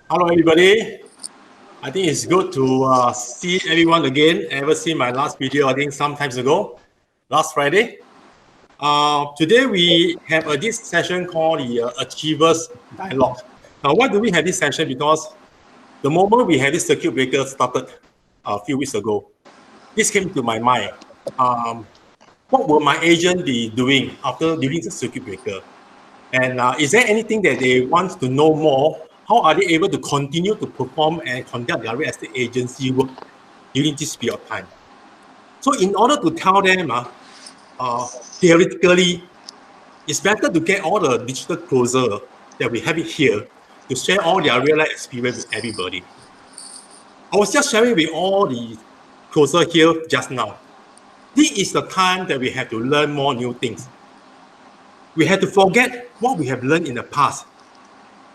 Hello, everybody. I think it's good to see everyone again. Ever seen my last video, I think some times ago, last Friday. Today we have this session called the Achievers Dialogue. Now, why do we have this session? Because the moment we had this circuit breaker started a few weeks ago, this came to my mind. What will my agent be doing during the circuit breaker? And is there anything that they want to know more? How are they able to continue to perform and conduct their real estate agency work during this period of time? So in order to tell them, theoretically, it's better to get all the digital closer that we have it here to share all their real life experience with everybody. I was just sharing with all the closer here just now. This is the time that we have to learn more new things. We have to forget what we have learned in the past.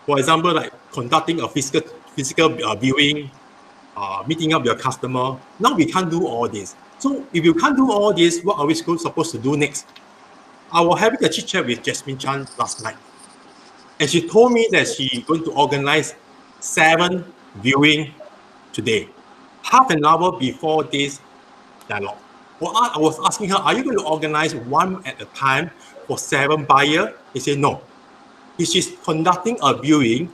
For example, like conducting a physical viewing, meeting up your customer. Now we can't do all this. So if you can't do all this, what are we supposed to do next? I was having a chit chat with Jasmine Chan last night, and she told me that she's going to organize 7 viewing today, half an hour before this dialogue. Well, I was asking her, are you going to organize one at a time for 7 buyers? She said no. She's conducting a viewing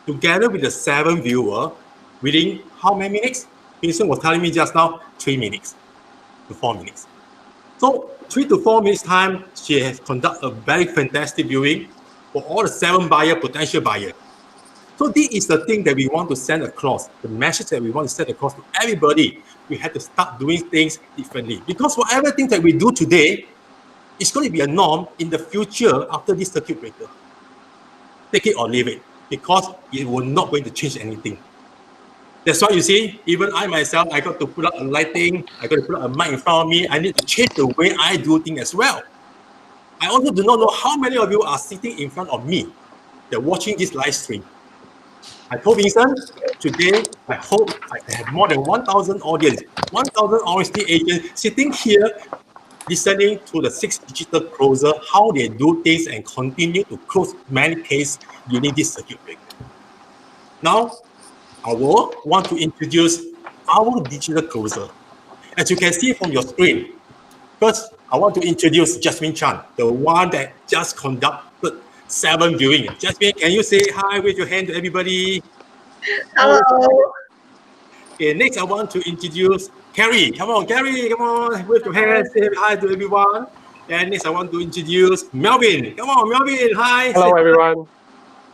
together with the 7 viewers within how many minutes? Vincent was telling me just now, 3 minutes to 4 minutes. So 3 to 4 minutes time, she has conducted a very fantastic viewing for all the 7 potential buyers. So this is the thing that we want to send across, the message that we want to send across to everybody. We have to start doing things differently. Because whatever things that we do today, it's going to be a norm in the future after this circuit breaker. Take it or leave it, because it will not going to change anything. That's why you see, even I myself, I got to put up a lighting, I got to put up a mic in front of me. I need to change the way I do things as well. I also do not know how many of you are sitting in front of me. They're watching this live stream. I told Vincent, today, I hope I have more than 1,000 audience, 1,000 Orangetee agents sitting here listening to the 6 digital closer, how they do things and continue to close many cases during this circuit breaker. Now, I will want to introduce our digital closer. As you can see from your screen, first, I want to introduce Jasmine Chan, the one that just conducted 7 viewing. Jasmine, can you say hi with your hand to everybody? Hello. Okay, next I want to introduce Carrie. Come on, Carrie, come on, wave your hand, say hi to everyone. And next I want to introduce Melvin. Come on, Melvin, hi. Hello, everyone.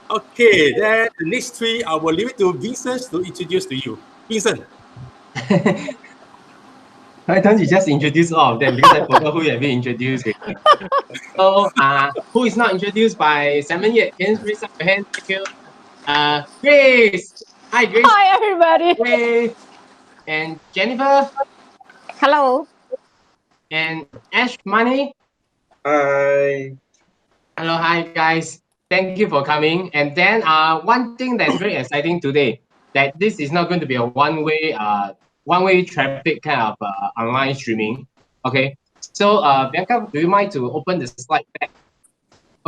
Okay, then the next 3, I will leave it to Vincent to introduce to you. Vincent. Why don't you just introduce all of them, because I forgot who you have been introduced with. So, who is not introduced by Simon yet? Can you raise up your hand? Thank you. Grace. Hi, Grace. Hi, everybody. Grace. And Jennifer. Hello. And Ash Money. Hi. Hello, hi, guys. Thank you for coming. And then, one thing that's very exciting today, that this is not going to be a one-way traffic kind of online streaming. Okay. So, Bianca, do you mind to open the slide back?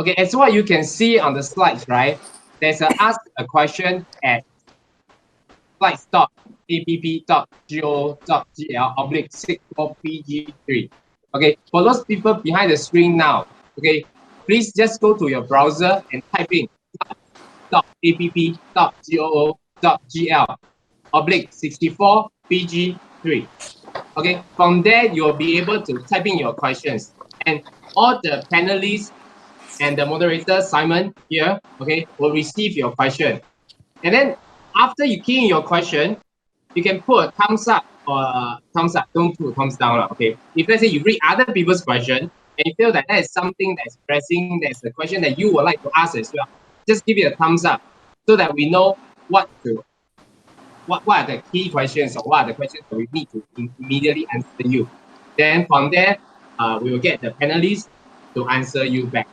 Okay, as what you can see on the slides, right? There's a ask a question at slides.app.go.gl/64pg3. Okay, for those people behind the screen now, okay, please just go to your browser and type in slides.app.go.gl/64pg3. Okay, from there you'll be able to type in your questions, and all the panelists and the moderator Simon here, okay, will receive your question. And then after you key in your question, you can put a thumbs up or a thumbs up. Don't put a thumbs down, okay? If let's say you read other people's question and you feel that that is something that's pressing, that's a question that you would like to ask as well, just give it a thumbs up so that we know what are the key questions, or what are the questions that we need to immediately answer you. Then from there, we will get the panelists to answer you back.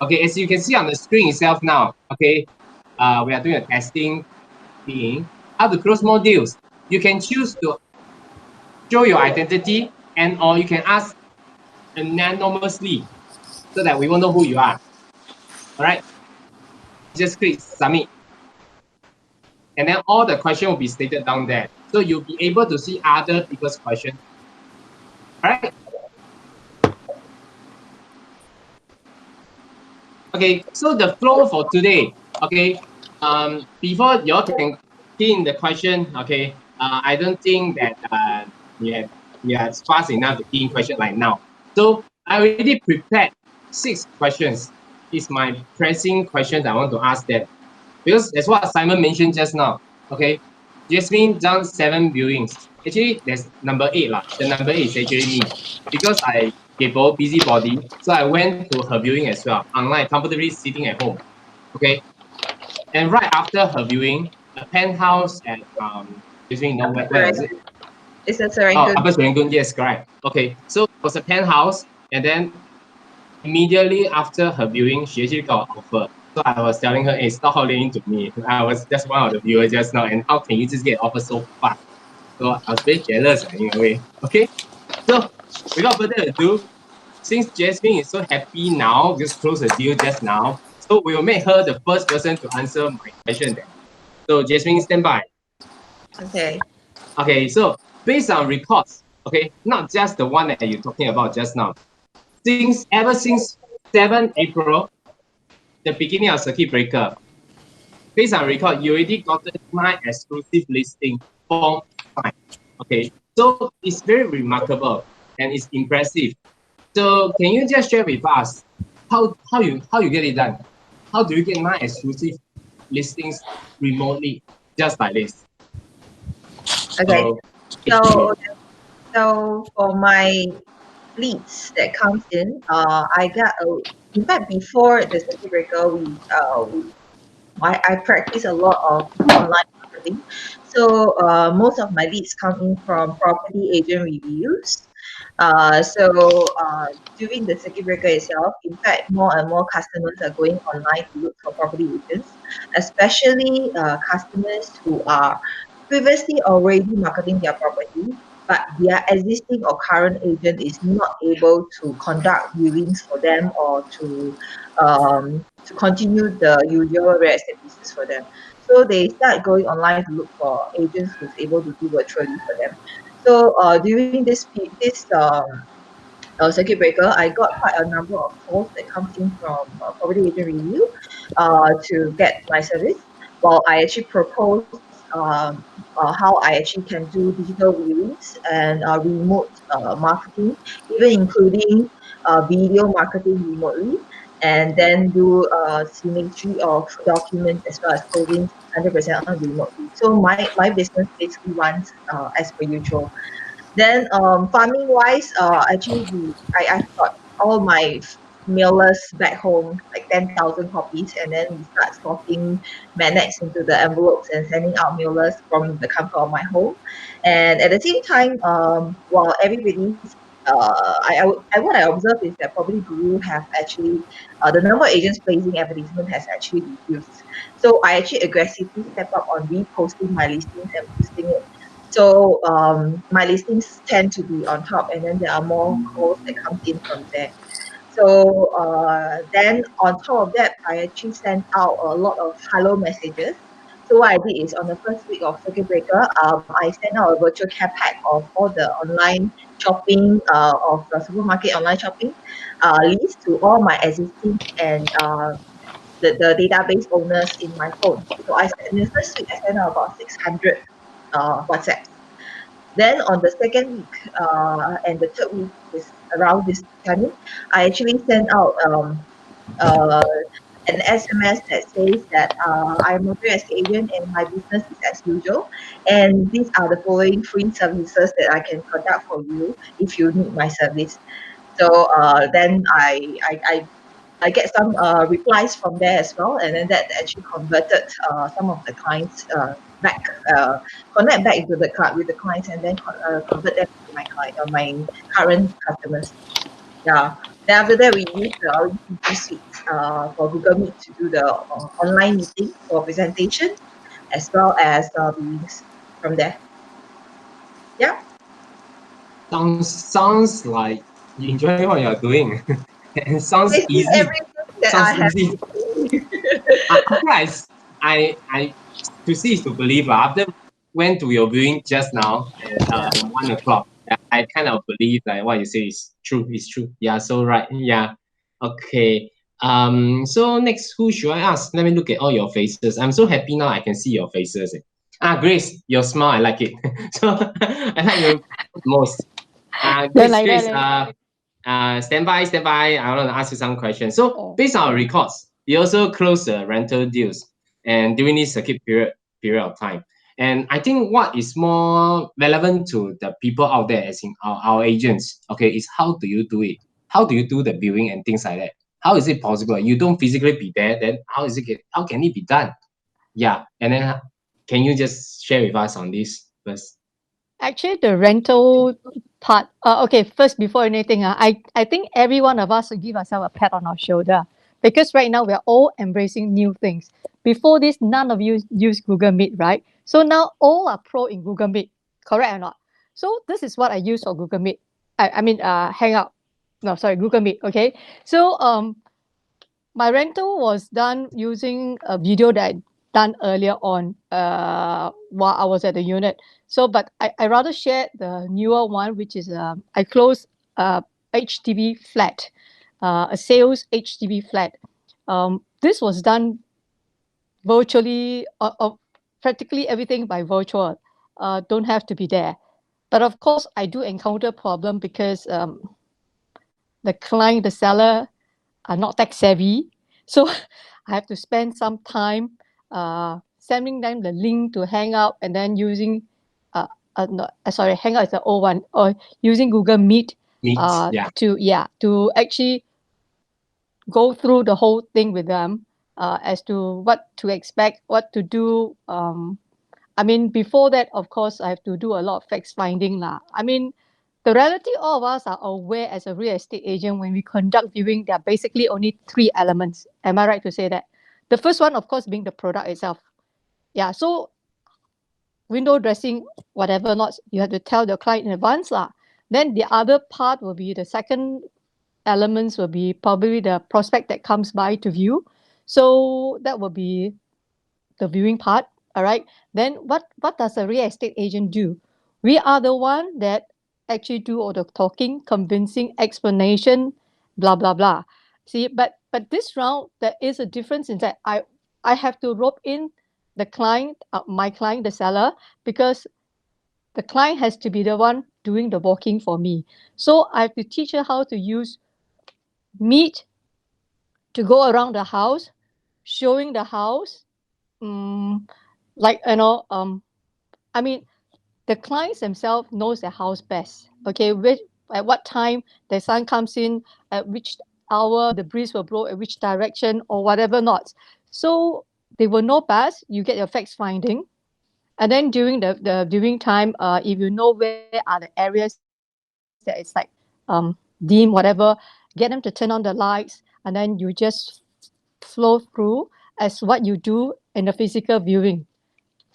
Okay, as you can see on the screen itself now, okay, we are doing a testing being how to close more deals. You can choose to show your identity, and or you can ask anonymously so that we won't know who you are. All right, just click submit. and then all the question will be stated down there. So you'll be able to see other people's questions. All right. Okay, so the flow for today, okay, before you all can key in the question, okay, I don't think that you are fast enough to key in question right now. So I already prepared 6 questions. It's my pressing questions I want to ask them. Because that's what Simon mentioned just now, okay? Jasmine done 7 viewings. Actually, there's number 8 lah. The number 8 is actually me. Because I kaypoh, busybody, so I went to her viewing as well, online, comfortably sitting at home, okay? And right after her viewing, a penthouse at, Jasmine, know where is it? It's a Oh, Serangoon. Upper Serangoon, yes, correct. Okay, so it was a penthouse, and then immediately after her viewing, she actually got an offer. So I was telling her, hey, stop holding to me. I was just one of the viewers just now, and how can you just get an offer so fast? So I was very jealous in a way. Okay, so without further ado, since Jasmine is so happy now, just close the deal just now, so we will make her the first person to answer my question then. So Jasmine, stand by. Okay. Okay, so based on records, okay, not just the one that you're talking about just now, ever since 7 April, the beginning of circuit breaker, based on record, you already gotten 9 exclusive listing for time. Okay, so it's very remarkable and it's impressive. So can you just share with us how you get it done? How do you get 9 exclusive listings remotely just like this? Okay. So for my leads that comes in, I got in fact before the circuit breaker, I practice a lot of online marketing. So most of my leads come in from property agent reviews. During the circuit breaker itself, in fact, more and more customers are going online to look for property agents, especially customers who are previously already marketing their property, but their existing or current agent is not able to conduct viewings for them or to continue the usual real estate business for them. So they start going online to look for agents who's able to do virtually for them. So during this circuit breaker, I got quite a number of calls that comes in from property agent review to get my service. While I actually propose how I actually can do digital viewings and remote marketing, even including video marketing remotely, and then do symmetry of documents as well as closing 100% on remotely. So my business basically runs as per usual. Then farming wise, actually I've got all my mailers back home, like 10,000 copies, and then we start sorting magnets into the envelopes and sending out mailers from the comfort of my home. And at the same time, while everybody's what I observe is that probably Guru have actually the number of agents placing advertisement has actually reduced. So I actually aggressively step up on reposting my listings and boosting it. So my listings tend to be on top, and then there are more calls that comes in from there. So then on top of that, I actually sent out a lot of hello messages. So what I did is on the first week of circuit breaker, I sent out a virtual care pack of all the online shopping of the supermarket online shopping list to all my existing and the database owners in my phone. So in the first week I sent out about 600 WhatsApp. Then on the second week and the third week is around this timing, I actually sent out uh, an SMS that says that I'm a real estate agent and my business is as usual. And these are the following free services that I can conduct for you if you need my service. So then I get some replies from there as well, and then that actually converted some of the clients back, connect back into the club with the clients, and then convert them to my client or my current customers. Yeah. Then after that, we use the Orangetee suite for Google Meet to do the online meeting for presentation, as well as meetings from there. Yeah. Sounds like you enjoy what you're doing. And sounds Basically easy. everything that I Sounds have easy. been doing. Actually, I to see is to believe. After went to your viewing just now at 1 o'clock, I kind of believe like what you say is true. It's true. Yeah. So right. Yeah. Okay. So next, who should I ask? Let me look at all your faces. I'm so happy now. I can see your faces. Grace, your smile, I like it. So I like you most. Grace, like Grace. that, Stand by, stand by. I want to ask you some questions. So Oh. based on our records, you also close rental deals and during this circuit period of time. And I think what is more relevant to the people out there, as in our agents, okay, is how do you do it? How do you do the viewing and things like that? How is it possible? You don't physically be there, then how can it be done? Yeah, and then can you just share with us on this first? Actually, the rental part. Okay, first before anything, I think every one of us should give ourselves a pat on our shoulder, because right now we are all embracing new things. Before this, none of you use Google Meet, right? So now all are pro in Google Meet, correct or not? So this is what I use for Google Meet. I mean, Hangout. No, sorry, Google Meet. Okay, so my rental was done using a video that I done earlier on while I was at the unit. So, but I rather share the newer one, which is I closed HDB flat, a sales HDB flat. This was done virtually, practically everything by virtual. Don't have to be there. But of course, I do encounter problem because the client, the seller, are not tech savvy. So I have to spend some time sending them the link to Hangout and then using, no, sorry, Hangout is the old one, or using Google Meet Meet, yeah. to actually go through the whole thing with them as to what to expect, what to do. I mean, before that, of course, I have to do a lot of facts finding lah. I mean, the reality, all of us are aware as a real estate agent, when we conduct viewing, there are basically only three elements. Am I right to say that? The first one, of course, being the product itself. Yeah, so window dressing, whatever not, you have to tell the client in advance lah. Then the other part will be the second elements will be probably the prospect that comes by to view. So that will be the viewing part. All right. Then what does a real estate agent do? We are the one that actually do all the talking, convincing, explanation, blah blah blah. See, but this round there is a difference in that I have to rope in the client, my client, the seller, because the client has to be the one doing the walking for me. So I have to teach her how to use Meet to go around the house, showing the house, like I mean, the clients themselves knows their house best. Okay, at what time the sun comes in, at which hour the breeze will blow, at which direction or whatever not. So they will know best. You get your facts finding, and then during the viewing time, if you know where are the areas that it's like dim, whatever, get them to turn on the lights, and then you just flow through as what you do in the physical viewing.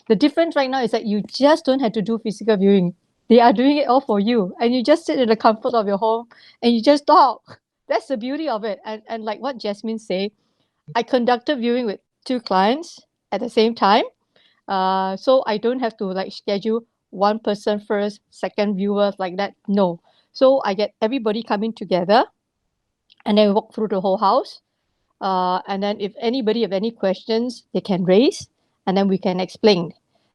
The difference right now is that you just don't have to do physical viewing. They are doing it all for you, and you just sit in the comfort of your home and you just talk. That's the beauty of it. And like what Jasmine said, I conducted viewing with 2 clients at the same time. So I don't have to like schedule one person first, second viewers like that. No. So I get everybody coming together and then we walk through the whole house. And then if anybody have any questions, they can raise and then we can explain.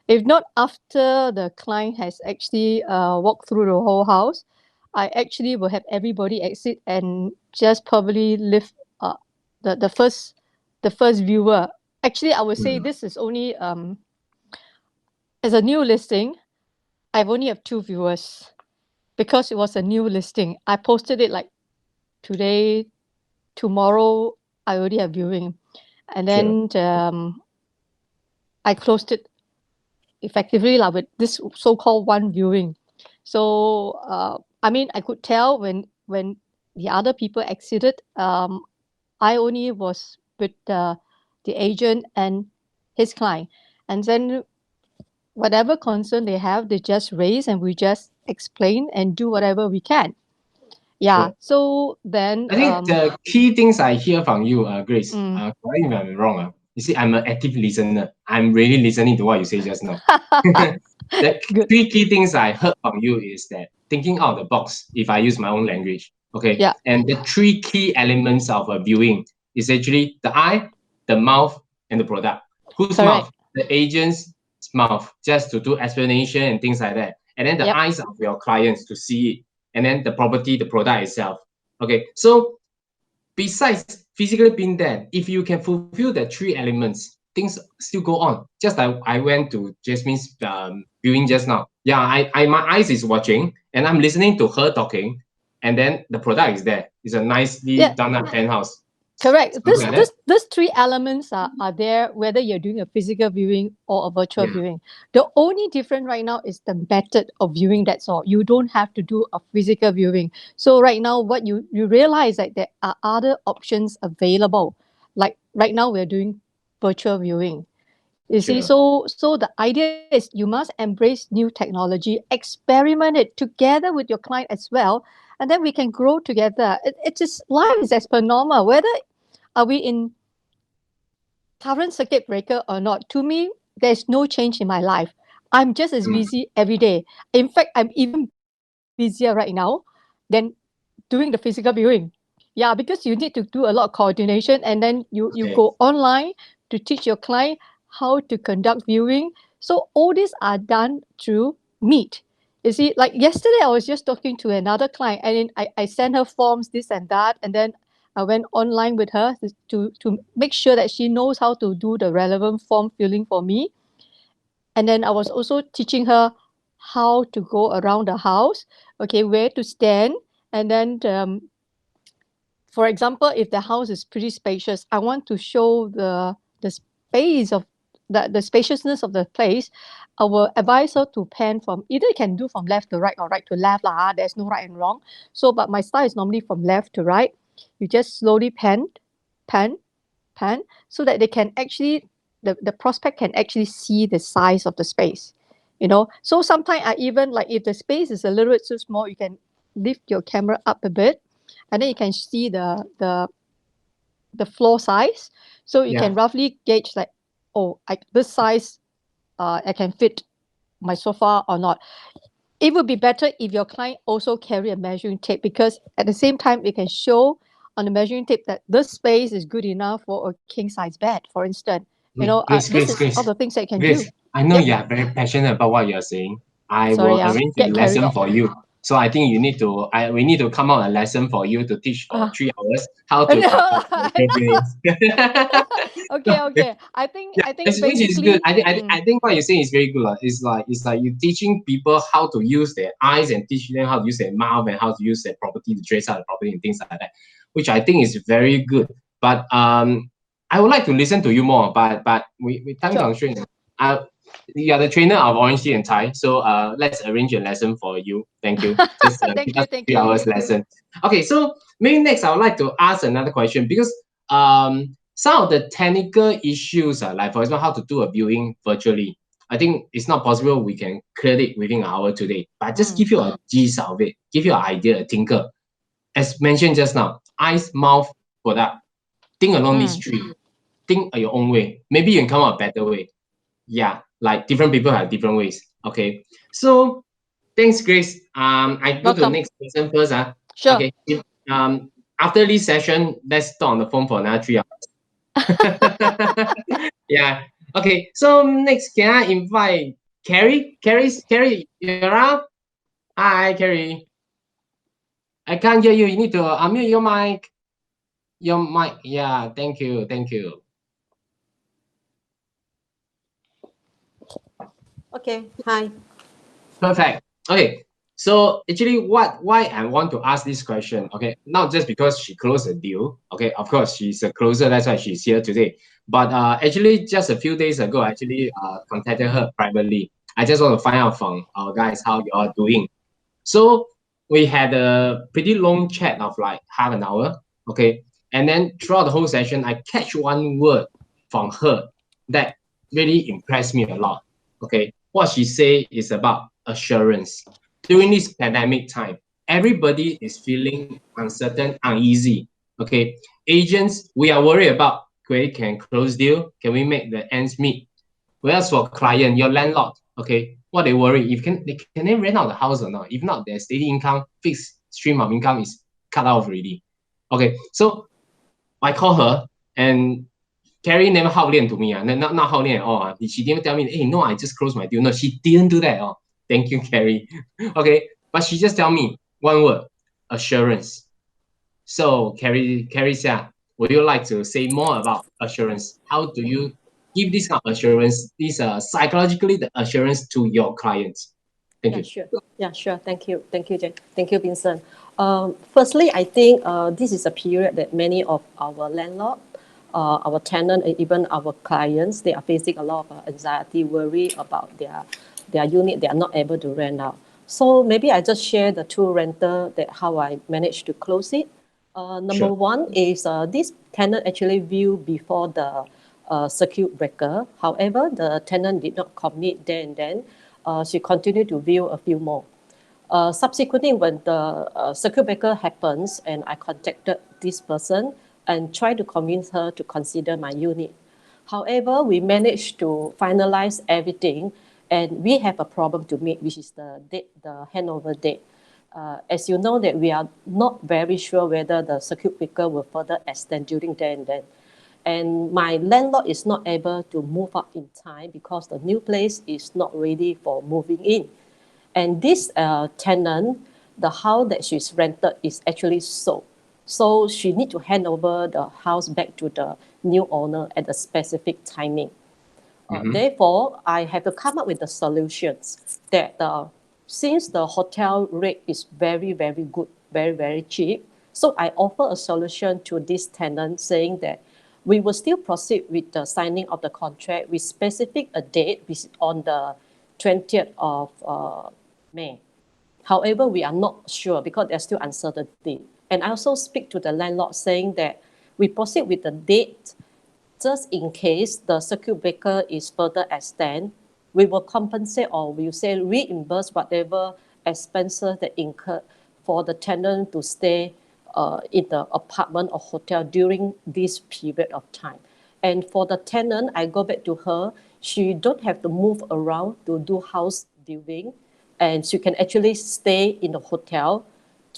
If not, after the client has actually walked through the whole house, I actually will have everybody exit and just probably leave the first viewer. Actually, I would say this is only as a new listing, I've only have 2 viewers because it was a new listing. I posted it like today, tomorrow, I already have viewing. And then I closed it effectively with this so-called one viewing. So, I mean, I could tell when the other people exited, I only was with the agent and his client. And then whatever concern they have, they just raise and we just explain and do whatever we can. Yeah. So then I think the key things I hear from you, Grace, Mm. correct me if I'm wrong. You see, I'm an active listener. I'm really listening to what you say just now. The Good. 3 key things I heard from you is that thinking out of the box, if I use my own language, okay? Yeah. And the 3 key elements of a viewing is actually the eye, the mouth, and the product. Whose Correct. mouth? The agent's mouth, just to do explanation and things like that. And then the Yep. eyes of your clients to see it. And then the property, the product itself. Okay, so besides physically being there, if you can fulfill the 3 elements, things still go on. Just like I went to Jasmine's viewing just now. Yeah, my eyes is watching and I'm listening to her talking, and then the product is there. It's a nicely done up penthouse. Correct. Something like that. These 3 elements are there whether you're doing a physical viewing or a virtual Yeah. viewing. The only difference right now is the method of viewing. That's all. You don't have to do a physical viewing. So right now, what you realize that there are other options available. Like right now, we're doing virtual viewing. You see, Sure. so the idea is you must embrace new technology, experiment it together with your client as well, and then we can grow together. It's just life is as per normal. Whether are we in current circuit breaker or not, to me, there's no change in my life. I'm just as Mm. busy every day. In fact, I'm even busier right now than doing the physical viewing. Yeah, because you need to do a lot of coordination and then you Okay. go online to teach your client how to conduct viewing. So all these are done through Meet. You see, like yesterday, I was just talking to another client and then I sent her forms, this and that, and then I went online with her to make sure that she knows how to do the relevant form filling for me. And then I was also teaching her how to go around the house, okay, where to stand. And then, for example, if the house is pretty spacious, I want to show the space of the spaciousness of the place. I will advise her to pan from either you can do from left to right or right to left. There's no right and wrong. So, but my style is normally from left to right. You just slowly pan, pan, so that they can actually the prospect can actually see the size of the space. So sometimes I even like if the space is a little bit too small, you can lift your camera up a bit and then you can see the floor size. So you Yeah. can roughly gauge like, oh, this size I can fit my sofa or not. It would be better if your client also carry a measuring tape, because at the same time it can show on the measuring tape that this space is good enough for a king size bed, for instance. Grace, This Grace, is all Grace, the things that you can do. Grace. I know Yep. you are very passionate about what you're saying. I Sorry, will arrange a get carried lesson off. for you. So I think you need to. We need to come out a lesson for you to teach for Uh, 3 hours how to no, conduct virtual viewings. okay. I Yeah, think which is good. basically, I think what you're saying is very good. It's like you teaching people how to use their eyes and teaching them how to use their mouth and how to use their property to trace out the property and things like that, which I think is very good. But I would like to listen to you more. But we time sure. constraint. Uh, you are the trainer of Orangetee and Thai, so let's arrange a lesson for you. Thank you. Just give us Thank 3 hours you. lesson. Okay, so maybe next I would like to ask another question because some of the technical issues, like for example, how to do a viewing virtually, I think it's not possible we can clear it within an hour today. But just give you a gist of it, give you an idea, a tinker. As mentioned just now, eyes, mouth, product. Think along these 3. Think your own way. Maybe you can come up with a better way. Yeah, like different people have different ways. Okay, so thanks, Grace. I go to the Welcome. next person first. Sure. Okay. After this session, let's talk on the phone for another 3 hours. Yeah. Okay. So next, can I invite Carrie? Carrie, you around? Hi, Carrie. I can't hear you. You need to unmute your mic. Your mic. Yeah. Thank you. Thank you. Okay, hi. Perfect. Okay. So actually, why I want to ask this question? Okay, not just because she closed a deal. Okay, of course she's a closer. That's why she's here today. But actually, just a few days ago, I actually contacted her privately. I just want to find out from our guys how you are doing. So we had a pretty long chat of like half an hour. Okay, and then throughout the whole session, I catch one word from her that really impressed me a lot. Okay, what she say is about assurance. During this pandemic time, everybody is feeling uncertain, uneasy. Okay, agents, we are worried about we can close deal? Can we make the ends meet? Whereas for client, your landlord, okay, what they worry, if can they rent out the house or not? If not, their steady income, fixed stream of income is cut off already. Okay, so I call her and Carrie never hao lian to me, not hao lian at all. She didn't tell me, hey, no, I just closed my deal. No, she didn't do that. Oh, thank you, Carrie. Okay, but she just tell me one word, assurance. So Carrie said, would you like to say more about assurance? How do you give this kind of assurance, this psychologically the assurance to your clients? Thank Yeah, you. sure. Yeah, sure. Thank you. Thank you, Jen. Thank you, Vincent. Firstly, I think this is a period that many of our landlord, our tenant, and even our clients, they are facing a lot of anxiety, worry about their unit. They are not able to rent out. So maybe I just share the two renter that how I managed to close it. Number Sure. one is this tenant actually viewed before the circuit breaker. However, the tenant did not commit there and then. She continued to view a few more. Subsequently, when the circuit breaker happens, and I contacted this person and tried to convince her to consider my unit. However, we managed to finalize everything, and we have a problem to meet, which is the date, the handover date. As you know, that we are not very sure whether the circuit breaker will further extend during then and then. And my landlord is not able to move up in time because the new place is not ready for moving in. And this tenant, the house that she's rented is actually sold. So she need to hand over the house back to the new owner at a specific timing. Therefore, I have to come up with the solutions that since the hotel rate is very, very good, very, very cheap, so I offer a solution to this tenant saying that we will still proceed with the signing of the contract. We specific a date which is on the 20th of May. However, we are not sure because there's still uncertainty. And I also speak to the landlord saying that we proceed with the date just in case the circuit breaker is further extend, we will compensate or we will say reimburse whatever expenses that incurred for the tenant to stay in the apartment or hotel during this period of time. And for the tenant, I go back to her, she don't have to move around to do house viewing, and she can actually stay in the hotel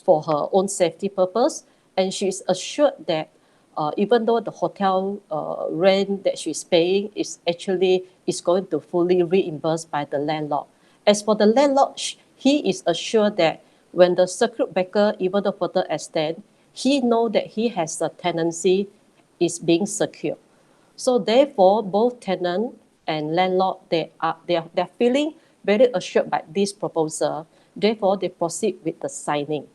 for her own safety purpose. And she's assured that even though the hotel rent that she's paying is going to fully reimbursed by the landlord. As for the landlord, he is assured that when the circuit breaker even though further extend, he know that he has a tenancy is being secure. So therefore, both tenant and landlord they're feeling very assured by this proposal. Therefore, they proceed with the signing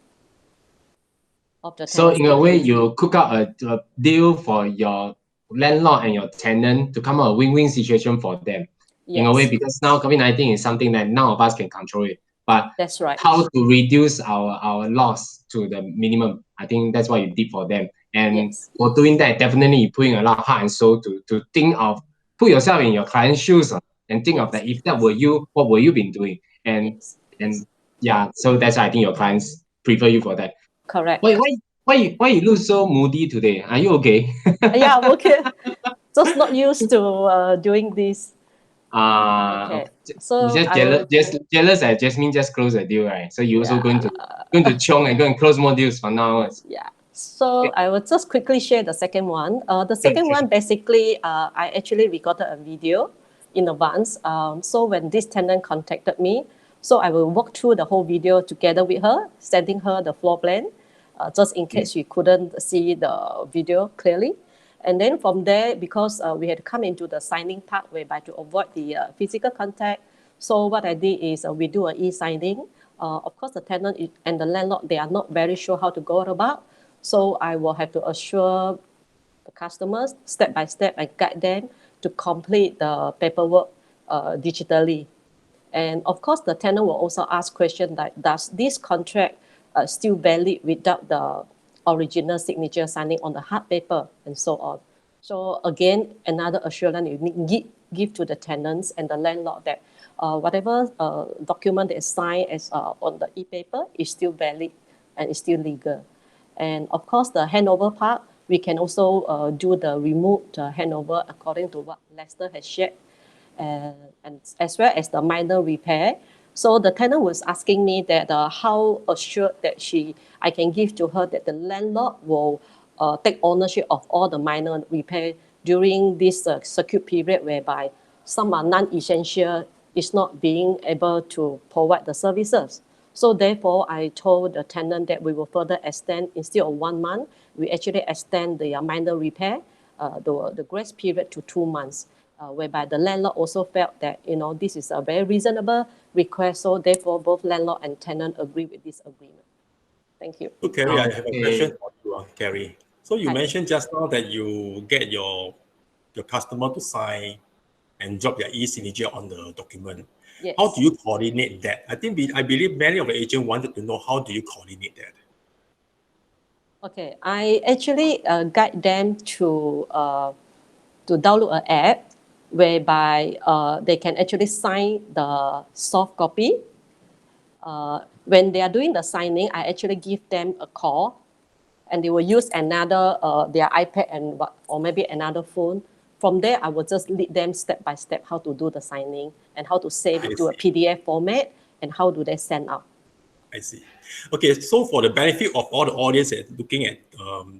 of the So in a tenancy way, agreement. you cook out a deal for your landlord and your tenant to come out a win-win situation for them. In a way, Yes, because now COVID-19 is something that none of us can control it. But that's right. how to reduce our loss to the minimum, I think that's what you did for them. And Yes. for doing that, definitely you putting a lot of heart and soul to think of, put yourself in your client's shoes and think of that if that were you, what would you been doing? And Yes. and yeah, so that's why I think your clients prefer you for that. Correct. Why you look so moody today? Are you okay? Yeah, I'm okay. Just not used to doing this. Okay. You So just I will. jealous that Jasmine just closed a deal, right? So you also Yeah. going to chong and go and close more deals from now on. Yeah. So Okay. I will just quickly share the second one. The second Sure. one, basically, I actually recorded a video in advance. So when this tenant contacted me, so I will walk through the whole video together with her, sending her the floor plan, just in case she couldn't see the video clearly. And then from there, because we had come into the signing part whereby to avoid the physical contact, so what I did is we do an e-signing. Of course, the tenant and the landlord, they are not very sure how to go about. So I will have to assure the customers step by step and guide them to complete the paperwork digitally. And of course, the tenant will also ask questions like, does this contract still valid without the original signature signing on the hard paper and so on. So again, another assurance you need give to the tenants and the landlord that whatever document that is signed as on the e-paper is still valid and is still legal. And of course, the handover part, we can also do the remote handover according to what Lester has shared, and as well as the minor repair. So the tenant was asking me that how assured that I can give to her that the landlord will take ownership of all the minor repair during this circuit period, whereby some are non-essential, is not being able to provide the services. So therefore, I told the tenant that we will further extend, instead of 1 month, we actually extend the minor repair, the grace period to 2 months, whereby the landlord also felt that, this is a very reasonable request. So therefore, both landlord and tenant agree with this agreement. Thank you. So, Carrie, I have a question for you, Carrie. So you Hi. mentioned just now that you get your customer to sign and drop their e-signature on the document. Yes. How do you coordinate that? I believe many of the agents wanted to know, how do you coordinate that? Okay, I actually guide them to download an app whereby they can actually sign the soft copy. When they are doing the signing, I actually give them a call, and they will use another their iPad or maybe another phone. From there, I will just lead them step by step how to do the signing and how to save it to a PDF format and how do they send out. I see. Okay, so for the benefit of all the audience looking at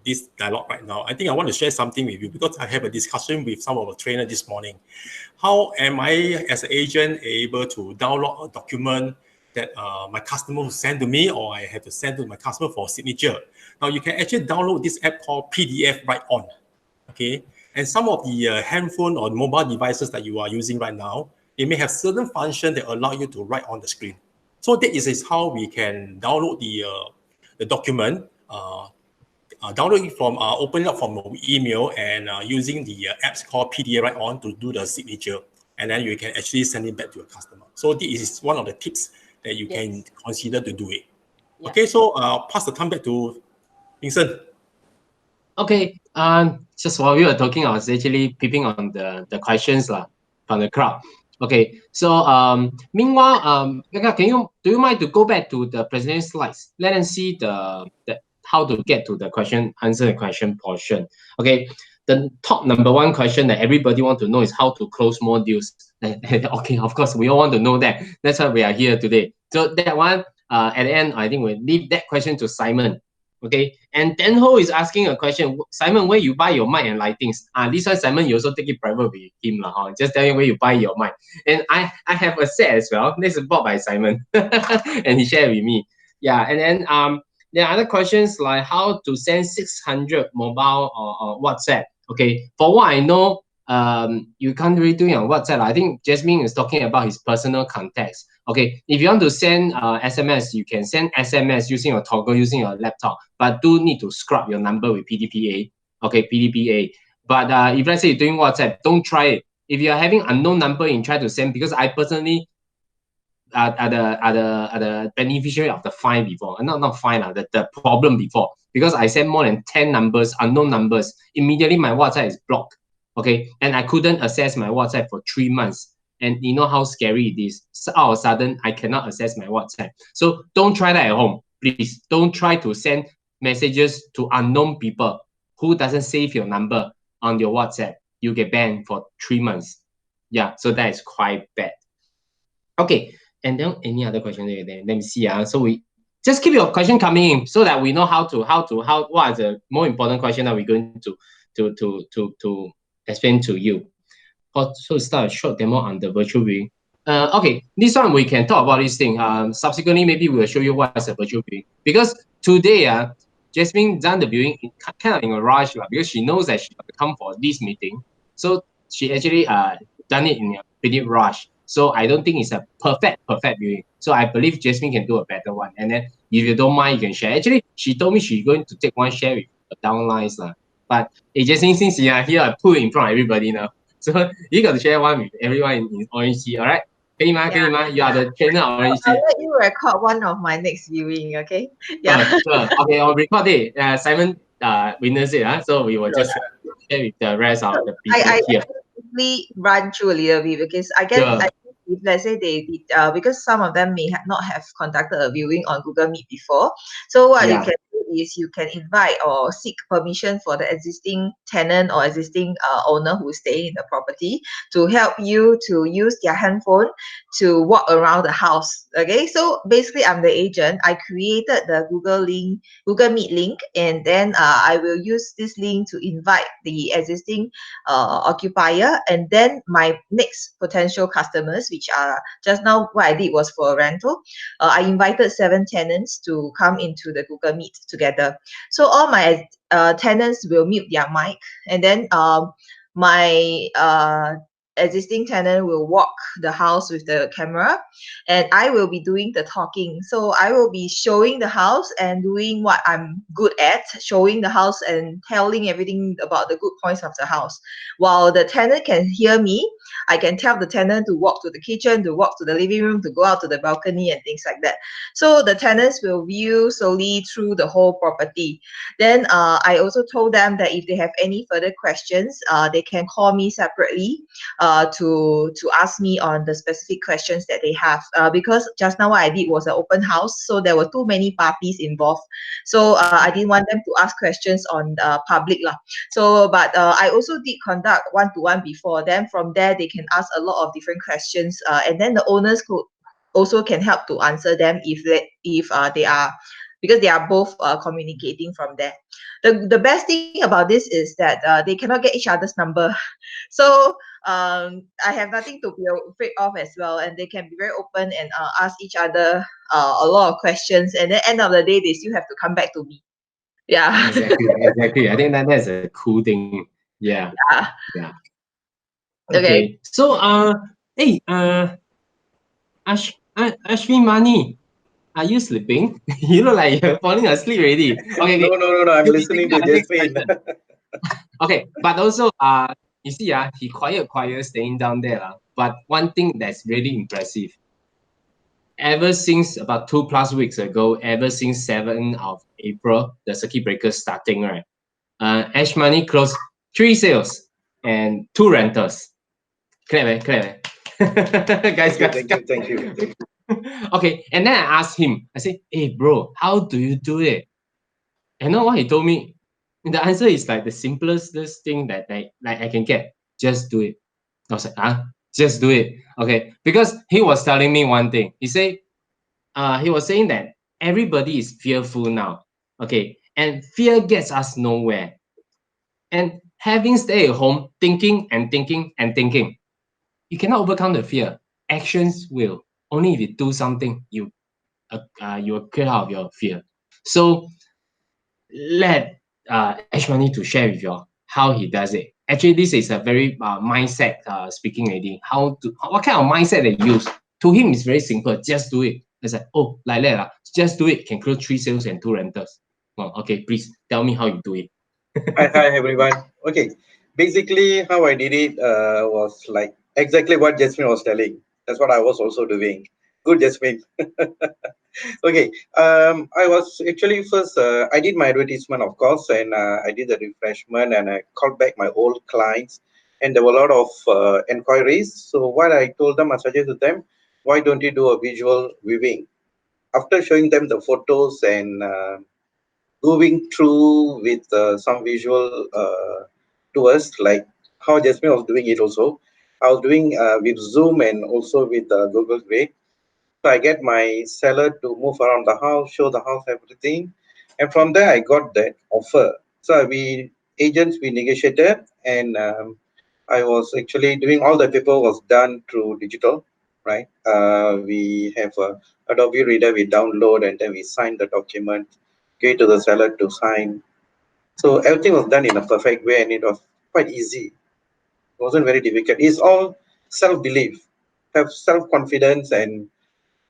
this dialogue right now, I think I want to share something with you because I have a discussion with some of the trainers this morning. How am I, as an agent, able to download a document that my customer will send to me, or I have to send to my customer for signature? Now, you can actually download this app called PDF Write On. Okay, and some of the handphone or mobile devices that you are using right now, it may have certain functions that allow you to write on the screen. So that is how we can download the document, download it from, open it up from an email, and using the apps called PDF Write On to do the signature, and then you can actually send it back to your customer. So this is one of the tips that you can consider to do it. Yeah. Okay, so pass the time back to Vincent. Okay, just while we were talking, I was actually peeping on the questions from the crowd. Okay, so meanwhile, Becca, do you mind to go back to the presentation slides? Let us see the how to get to the answer the question portion. Okay, the top number one question that everybody want to know is how to close more deals. Okay, of course, we all want to know that. That's why we are here today. So that one, at the end, I think we'll leave that question to Simon. Okay, and Dan Ho is asking a question. Simon, where you buy your mic and lightings? This one, Simon, you also take it private with him. Just tell him where you buy your mic. And I have a set as well. This is bought by Simon. And he shared with me. Yeah, and then there are other questions like how to send 600 mobile or WhatsApp. Okay, for what I know, you can't really do it on WhatsApp. I think Jasmine is talking about his personal contacts. Okay, if you want to send SMS, you can send SMS using your toggle, using your laptop, but do need to scrub your number with PDPA. Okay, PDPA. But if let's say you're doing WhatsApp, don't try it. If you're having unknown number and try to send, because I personally are the beneficiary of the fine before, not fine, the problem before, because I sent more than 10 numbers, unknown numbers. Immediately my WhatsApp is blocked. Okay, and I couldn't access my WhatsApp for 3 months. And you know how scary it is. So all of a sudden, I cannot access my WhatsApp. So don't try that at home, please. Don't try to send messages to unknown people who doesn't save your number on your WhatsApp. You get banned for 3 months. Yeah, so that is quite bad. Okay, and then any other question there? Let me see. So we just keep your question coming in so that we know what are the more important question that we're going to explain to you. So start a short demo on the virtual viewing. Okay, this one we can talk about this thing. Subsequently, maybe we'll show you what is a virtual viewing. Because today, Jasmine done the viewing kind of in a rush because she knows that she will come for this meeting. So she actually done it in a pretty rush. So I don't think it's a perfect viewing. So I believe Jasmine can do a better one. And then if you don't mind, you can share. Actually, she told me she's going to take one share with the downlines. But Jasmine, since you are here, I put it in front of everybody now. So you got to share one with everyone in Orangetee, all right? 可以吗？可以吗？ You are the trainer of Orangetee. I'll let you record one of my next viewing, okay? Yeah. Sure. Okay, I'll record it. Simon witness it. So we will just share with the rest of the people I here. quickly run through a little bit because I guess Sure. if let's say they did, because some of them may not have conducted a viewing on Google Meet before. So what you can do is you can invite or seek permission for the existing tenant or existing owner who is staying in the property to help you to use their handphone to walk around the house. Okay, so basically I'm the agent. I created the Google Meet link, and then I will use this link to invite the existing occupier, and then my next potential customers, which are just now what I did was for a rental. I invited 7 tenants to come into the Google Meet together. So all my tenants will mute their mic, and then my existing tenant will walk the house with the camera, and I will be doing the talking. So I will be showing the house and doing what I'm good at, showing the house and telling everything about the good points of the house. While the tenant can hear me, I can tell the tenant to walk to the kitchen, to walk to the living room, to go out to the balcony and things like that. So the tenants will view slowly through the whole property. Then I also told them that if they have any further questions, they can call me separately to ask me on the specific questions that they have. Because just now what I did was an open house, so there were too many parties involved. So I didn't want them to ask questions on public lah. So, but I also did conduct one-to-one before. Then from there, they can ask a lot of different questions, and then the owners could also can help to answer them if they are, because they are both communicating from there. The best thing about this is that they cannot get each other's number. So I have nothing to be afraid of as well, and they can be very open and ask each other a lot of questions, and then end of the day they still have to come back to me. Yeah. Exactly. I think that's a cool thing. Yeah. Yeah. Yeah. Okay. Okay. So hey, Ashwin Mani, are you sleeping? You look like you're falling asleep already. Okay, okay. No. I'm You'll be listening taking to our next Jasmine. question. Okay, but also you see he quiet staying down there but one thing that's really impressive, ever since about 2+ weeks ago, ever since 7th of April, the circuit breaker starting, right? Ash Money closed 3 sales and 2 rentals. Clap. Guys. Thank you. Okay, and then I asked him, I said, hey bro, how do you do it? And you know what he told me? The answer is like the simplest thing that I can get. Just do it. I was like, just do it. Okay. Because he was telling me one thing. He was saying that everybody is fearful now. Okay. And fear gets us nowhere. And having stay at home, thinking, you cannot overcome the fear. Actions will. Only if you do something, you will clear out of your fear. So let Ash Money to share with you all how he does it. Actually, this is a very mindset speaking already. What kind of mindset they use? To him, it's very simple. Just do it. It's like, oh, like that. Just do it. Can close 3 sales and 2 rentals. Oh, okay, please tell me how you do it. Hi everyone. Okay, basically how I did it was like exactly what Jasmine was telling. That's what I was also doing. Good, Jasmine. Okay, I was actually first, I did my advertisement, of course, and I did the refreshment, and I called back my old clients, and there were a lot of inquiries. So what I told them, I suggested them, why don't you do a visual viewing? After showing them the photos and going through with some visual tours, like how Jasmine was doing it also. I was doing with Zoom and also with Google Meet. So I get my seller to move around the house, show the house, everything. And from there, I got that offer. So we negotiated, and I was actually doing all the paper was done through digital, right? We have a Adobe Reader, we download, and then we sign the document, give it to the seller to sign. So everything was done in a perfect way, and it was quite easy. It wasn't very difficult. It's all self-belief, have self-confidence, and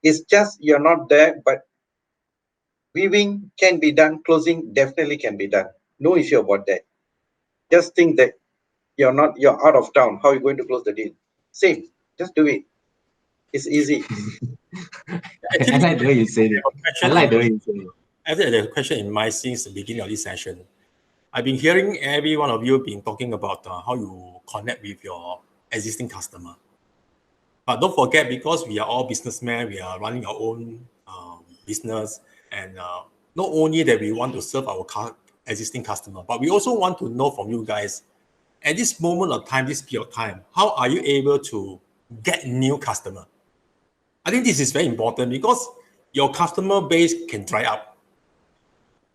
it's just you're not there, but viewing can be done, closing definitely can be done. No issue about that. Just think that you're out of town. How are you going to close the deal? Same. Just do it. It's easy. I like the way you say it. I like the way you say it. After the question in mind since the beginning of this session, I've been hearing every one of you been talking about how you connect with your existing customer. But don't forget, because we are all businessmen, we are running our own business, and not only that we want to serve our existing customer, but we also want to know from you guys, at this moment of time, this period of time, how are you able to get new customer? I think this is very important because your customer base can dry up.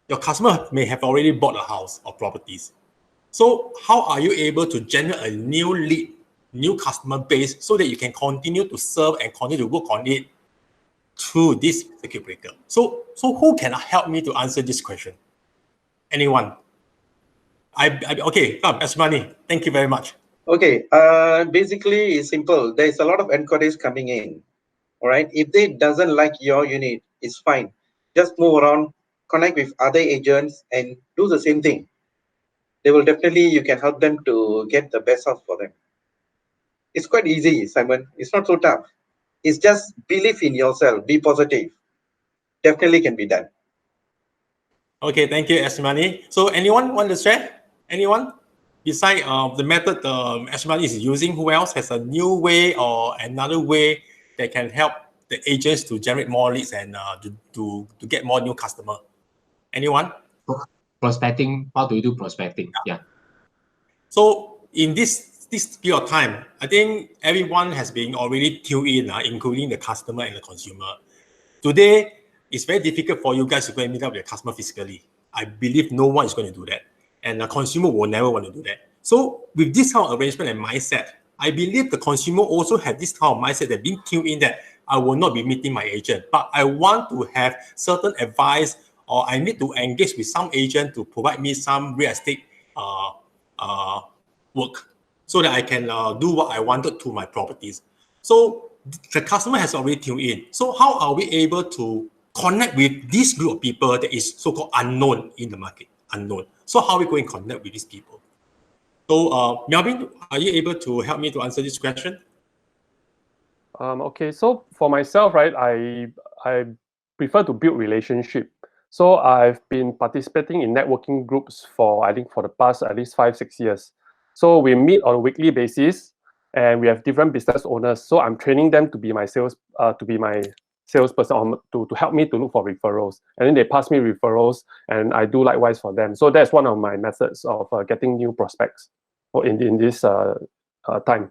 Your customer may have already bought a house or properties. So how are you able to generate a new lead, new customer base so that you can continue to serve and continue to work on it through this circuit breaker? So who can help me to answer this question? Anyone? Okay, come, Ashmani. Thank you very much. Okay, basically it's simple. There's a lot of enquiries coming in. All right, if they doesn't like your unit, it's fine. Just move around, connect with other agents and do the same thing. They will definitely, you can help them to get the best out for them. It's quite easy, Simon. It's not so tough. It's just believe in yourself, be positive. Definitely can be done. Okay, thank you, Ashmani. So anyone want to share? Anyone? Besides the method Ashmani is using, who else has a new way or another way that can help the agents to generate more leads and to get more new customer? Anyone? Prospecting. How do you do prospecting? Yeah. So in this period of time, I think everyone has been already tuned in, including the customer and the consumer. Today, it's very difficult for you guys to go and meet up with your customer physically. I believe no one is going to do that. And the consumer will never want to do that. So with this kind of arrangement and mindset, I believe the consumer also have this kind of mindset that being tuned in that I will not be meeting my agent, but I want to have certain advice or I need to engage with some agent to provide me some real estate work so that I can do what I wanted to my properties. So the customer has already tuned in. So how are we able to connect with this group of people that is so-called unknown in the market? Unknown. So how are we going to connect with these people? So Melvin, are you able to help me to answer this question? Okay, so for myself, right, I prefer to build relationship. So I've been participating in networking groups for I think for the past at least 5-6 years. So we meet on a weekly basis, and we have different business owners. So I'm training them to be my salesperson to help me to look for referrals, and then they pass me referrals, and I do likewise for them. So that's one of my methods of getting new prospects in this time.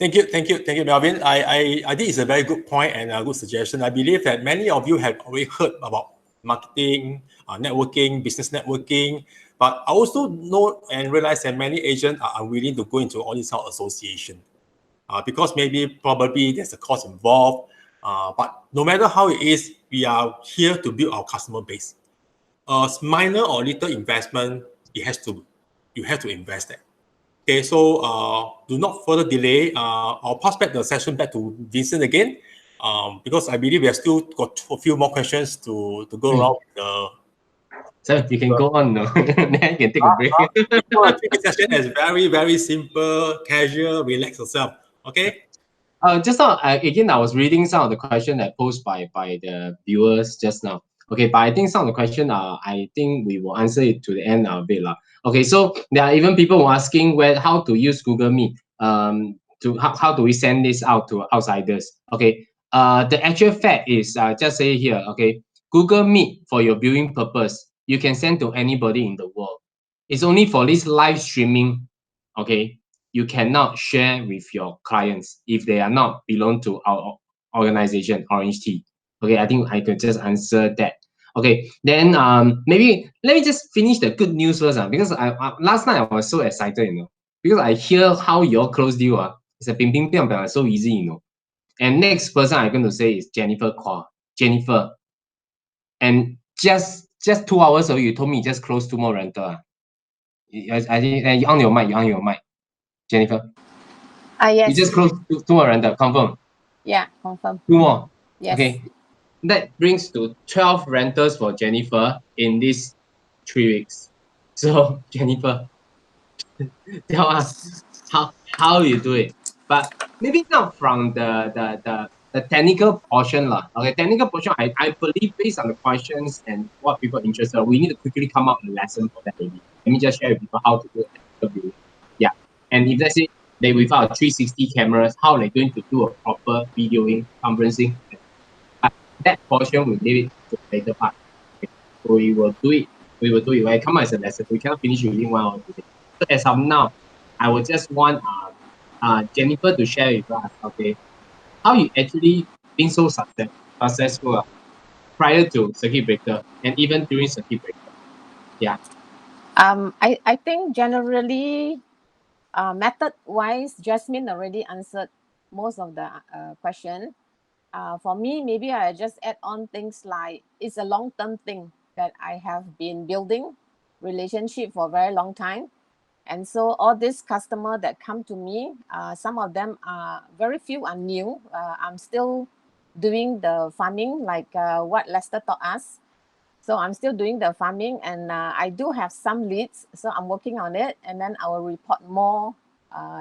Thank you, Melvin. I think it's a very good point and a good suggestion. I believe that many of you have already heard about marketing, networking, business networking, but I also know and realize that many agents are unwilling to go into all these association because probably there's a cost involved. But no matter how it is, we are here to build our customer base. Minor or little investment, you have to invest that. Okay, so do not further delay. I'll pass back the session back to Vincent again, because I believe we have still got a few more questions to go around. So you can go on, no? Then you can take a break. Take the session as very, very simple, casual, relax yourself. Okay. Just now, again, I was reading some of the questions that posed by the viewers just now. Okay, but I think some of the question, I think we will answer it to the end of it, lah. Okay, so there are even people who are asking how to use Google Meet. How do we send this out to outsiders? Okay, the actual fact is, just say here. Okay, Google Meet for your viewing purpose, you can send to anybody in the world. It's only for this live streaming. Okay, you cannot share with your clients if they are not belong to our organization, Orangetee. Okay, I think I could just answer that. Okay, then maybe let me just finish the good news first, because last night I was so excited, because I hear how your close deal it's a ping so easy, And next person I'm going to say is Jennifer Kwa. Jennifer, and just 2 hours ago you told me just close 2 more rental. I think you on your mic, Jennifer. Yes. You just closed 2 more rental, confirm? Yeah, confirm. 2 more. Yes. Okay. That brings to 12 rentals for Jennifer in these 3 weeks. So Jennifer, tell us how you do it. But maybe not from the technical portion lah. Okay, technical portion, I believe based on the questions and what people are interested in, we need to quickly come up with a lesson for that maybe. Let me just share with people how to do it. Yeah. And if let's say they without 360 cameras, how they're going to do a proper videoing, conferencing. that portion we leave it to the later part. Okay. So we will do it. We will do it. When it comes as a lesson, we cannot finish within 1 or 2 days. So as of now, I would just want Jennifer to share with us, okay, how you actually been so successful prior to circuit breaker and even during circuit breaker. Yeah. I think generally, method-wise, Jasmine already answered most of the question. For me, maybe I just add on things like it's a long-term thing that I have been building relationship for a very long time. And so all these customers that come to me, some of them are very few are new. I'm still doing the farming like what Lester taught us. So I'm still doing the farming and I do have some leads. So I'm working on it and then I will report more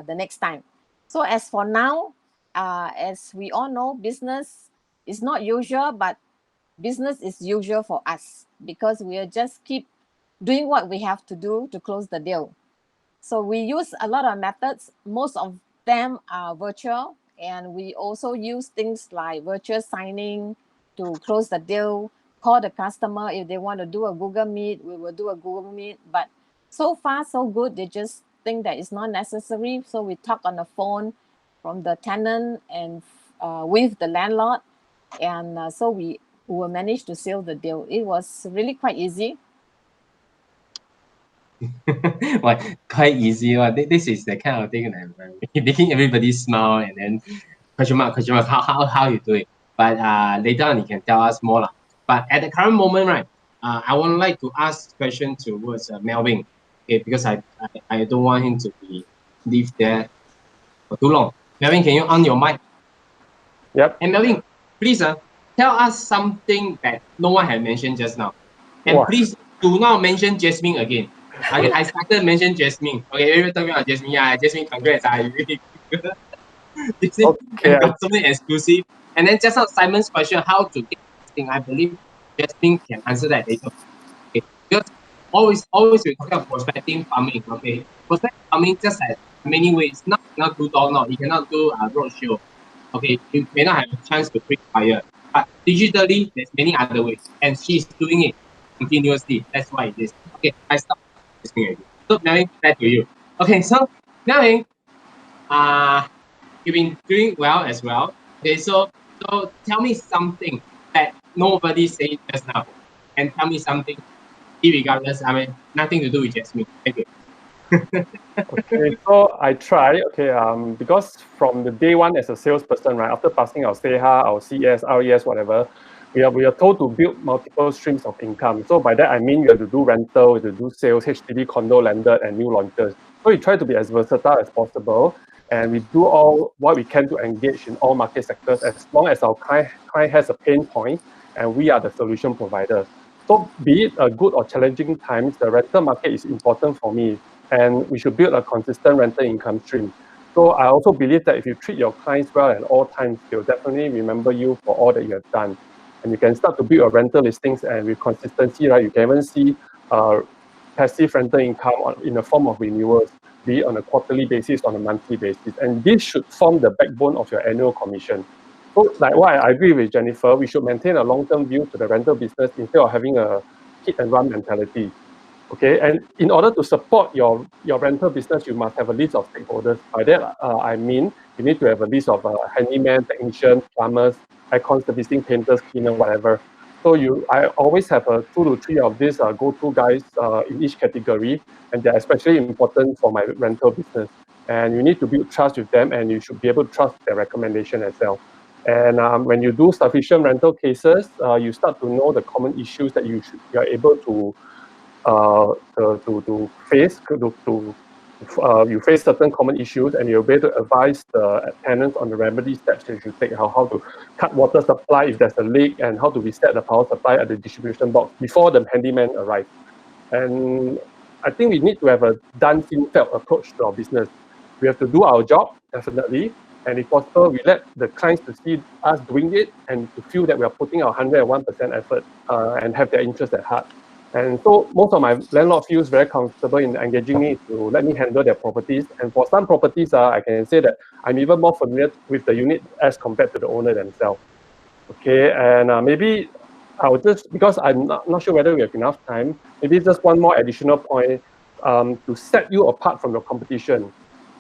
the next time. So as for now, as we all know, business is not usual, but business is usual for us because we are just keep doing what we have to do to close the deal. So we use a lot of methods. Most of them are virtual, and we also use things like virtual signing to close the deal, call the customer if they want to do a Google Meet, we will do a Google Meet. But so far, so good. They just think that it's not necessary. So we talk on the phone from the tenant and with the landlord. And so we will manage to seal the deal. It was really quite easy. Well, quite easy. This is the kind of thing that making everybody smile and then question mark, how you do it. But later on you can tell us more. But at the current moment, right, I would like to ask question towards Melvin. Okay, because I don't want him to be leave there for too long. Melvin, can you on your mic? Yep. And Melvin, please tell us something that no one had mentioned just now. And Wow. please do not mention Jasmine again. Okay, I started mention Jasmine. Okay, every time about Jasmine, yeah, Jasmine, congrats. This is Okay. got so many exclusive. And then just now Simon's question, how to get this thing, I believe Jasmine can answer that later. Okay, because always we talk about prospecting farming. Okay, prospecting farming just has many ways. Not cannot do door knock, you cannot do a roadshow. Okay, you may not have a chance to break fire, but digitally there's many other ways, and she's doing it continuously. That's why it is. Okay, I stop listening already. So Melvin, back to you. Okay, so Melvin, you've been doing well as well. Okay, so tell me something that nobody said just now, and tell me something, irregardless. I mean, nothing to do with Jasmine. Thank you. Okay, so I try. Okay, because from the day one as a salesperson, right, after passing our SEHA, our CS, RES, whatever, we are told to build multiple streams of income. So by that I mean you have to do rental, you have to do sales, HDB, condo, landed, and new launches. So we try to be as versatile as possible, and we do all what we can to engage in all market sectors as long as our client has a pain point, and we are the solution provider. So be it a good or challenging times, the rental market is important for me, and we should build a consistent rental income stream. So I also believe that if you treat your clients well at all times, they'll definitely remember you for all that you have done. And you can start to build your rental listings, and with consistency, right, you can even see passive rental income in the form of renewals, be it on a quarterly basis, on a monthly basis. And this should form the backbone of your annual commission. So like what I agree with Jennifer, we should maintain a long-term view to the rental business instead of having a hit and run mentality. Okay, and in order to support your rental business, you must have a list of stakeholders. By that, I mean you need to have a list of handyman, technician, plumbers, icon servicing, painters, cleaner, whatever. So I always have 2 to 3 of these go-to guys in each category, and they're especially important for my rental business. And you need to build trust with them, and you should be able to trust their recommendation as well. And when you do sufficient rental cases, you start to know the common issues that you're able to face you face certain common issues, and you'll be able to advise the tenants on the remedy steps they should take, how to cut water supply if there's a leak, and how to reset the power supply at the distribution box before the handyman arrives. And I think we need to have a done, seen, felt approach to our business. We have to do our job, definitely, and if possible, we let the clients to see us doing it and to feel that we are putting our 101% effort and have their interest at heart. And so most of my landlord feels very comfortable in engaging me to let me handle their properties. And for some properties, I can say that I'm even more familiar with the unit as compared to the owner themselves. Okay, and maybe I will just, because I'm not sure whether we have enough time, maybe just one more additional point to set you apart from your competition.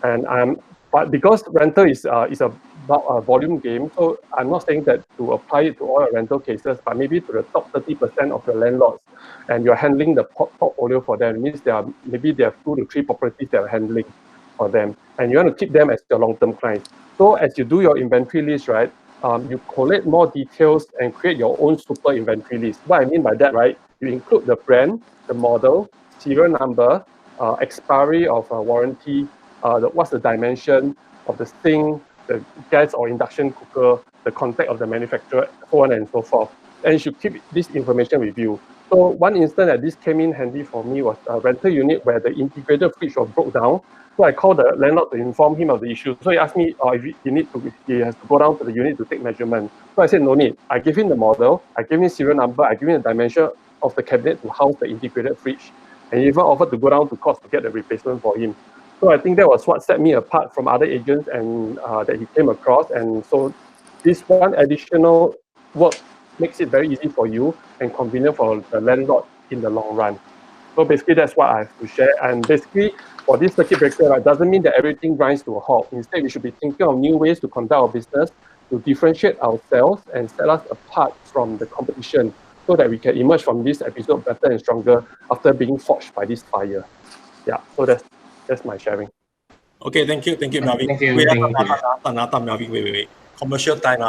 And but because rental is about a volume game, so I'm not saying that to apply it to all your rental cases, but maybe to the top 30% of your landlords, and you're handling the portfolio for them. It means maybe they have 2 to 3 properties that are handling for them, and you want to keep them as your long-term clients. So as you do your inventory list, right, you collate more details and create your own super inventory list. What I mean by that, right, you include the brand, the model, serial number, expiry of a warranty, what's the dimension of the sink, the gas or induction cooker, the contact of the manufacturer, so on and so forth. And you should keep this information with you. So one instance that this came in handy for me was a rental unit where the integrated fridge was broke down. So I called the landlord to inform him of the issue. So he asked me if he has to go down to the unit to take measurement. So I said, no need. I gave him the model, I gave him serial number, I gave him the dimension of the cabinet to house the integrated fridge. And he even offered to go down to cost to get the replacement for him. So I think that was what set me apart from other agents and that he came across. And so this one additional work makes it very easy for you and convenient for the landlord in the long run. So basically, that's what I have to share. And basically, for this circuit breaker, it doesn't mean that everything grinds to a halt. Instead, we should be thinking of new ways to conduct our business, to differentiate ourselves and set us apart from the competition so that we can emerge from this episode better and stronger after being forged by this fire. Yeah, so that's my sharing. Okay, thank you, Melvin. Thank you, Wait, thank you. Melvin, wait. Commercial time.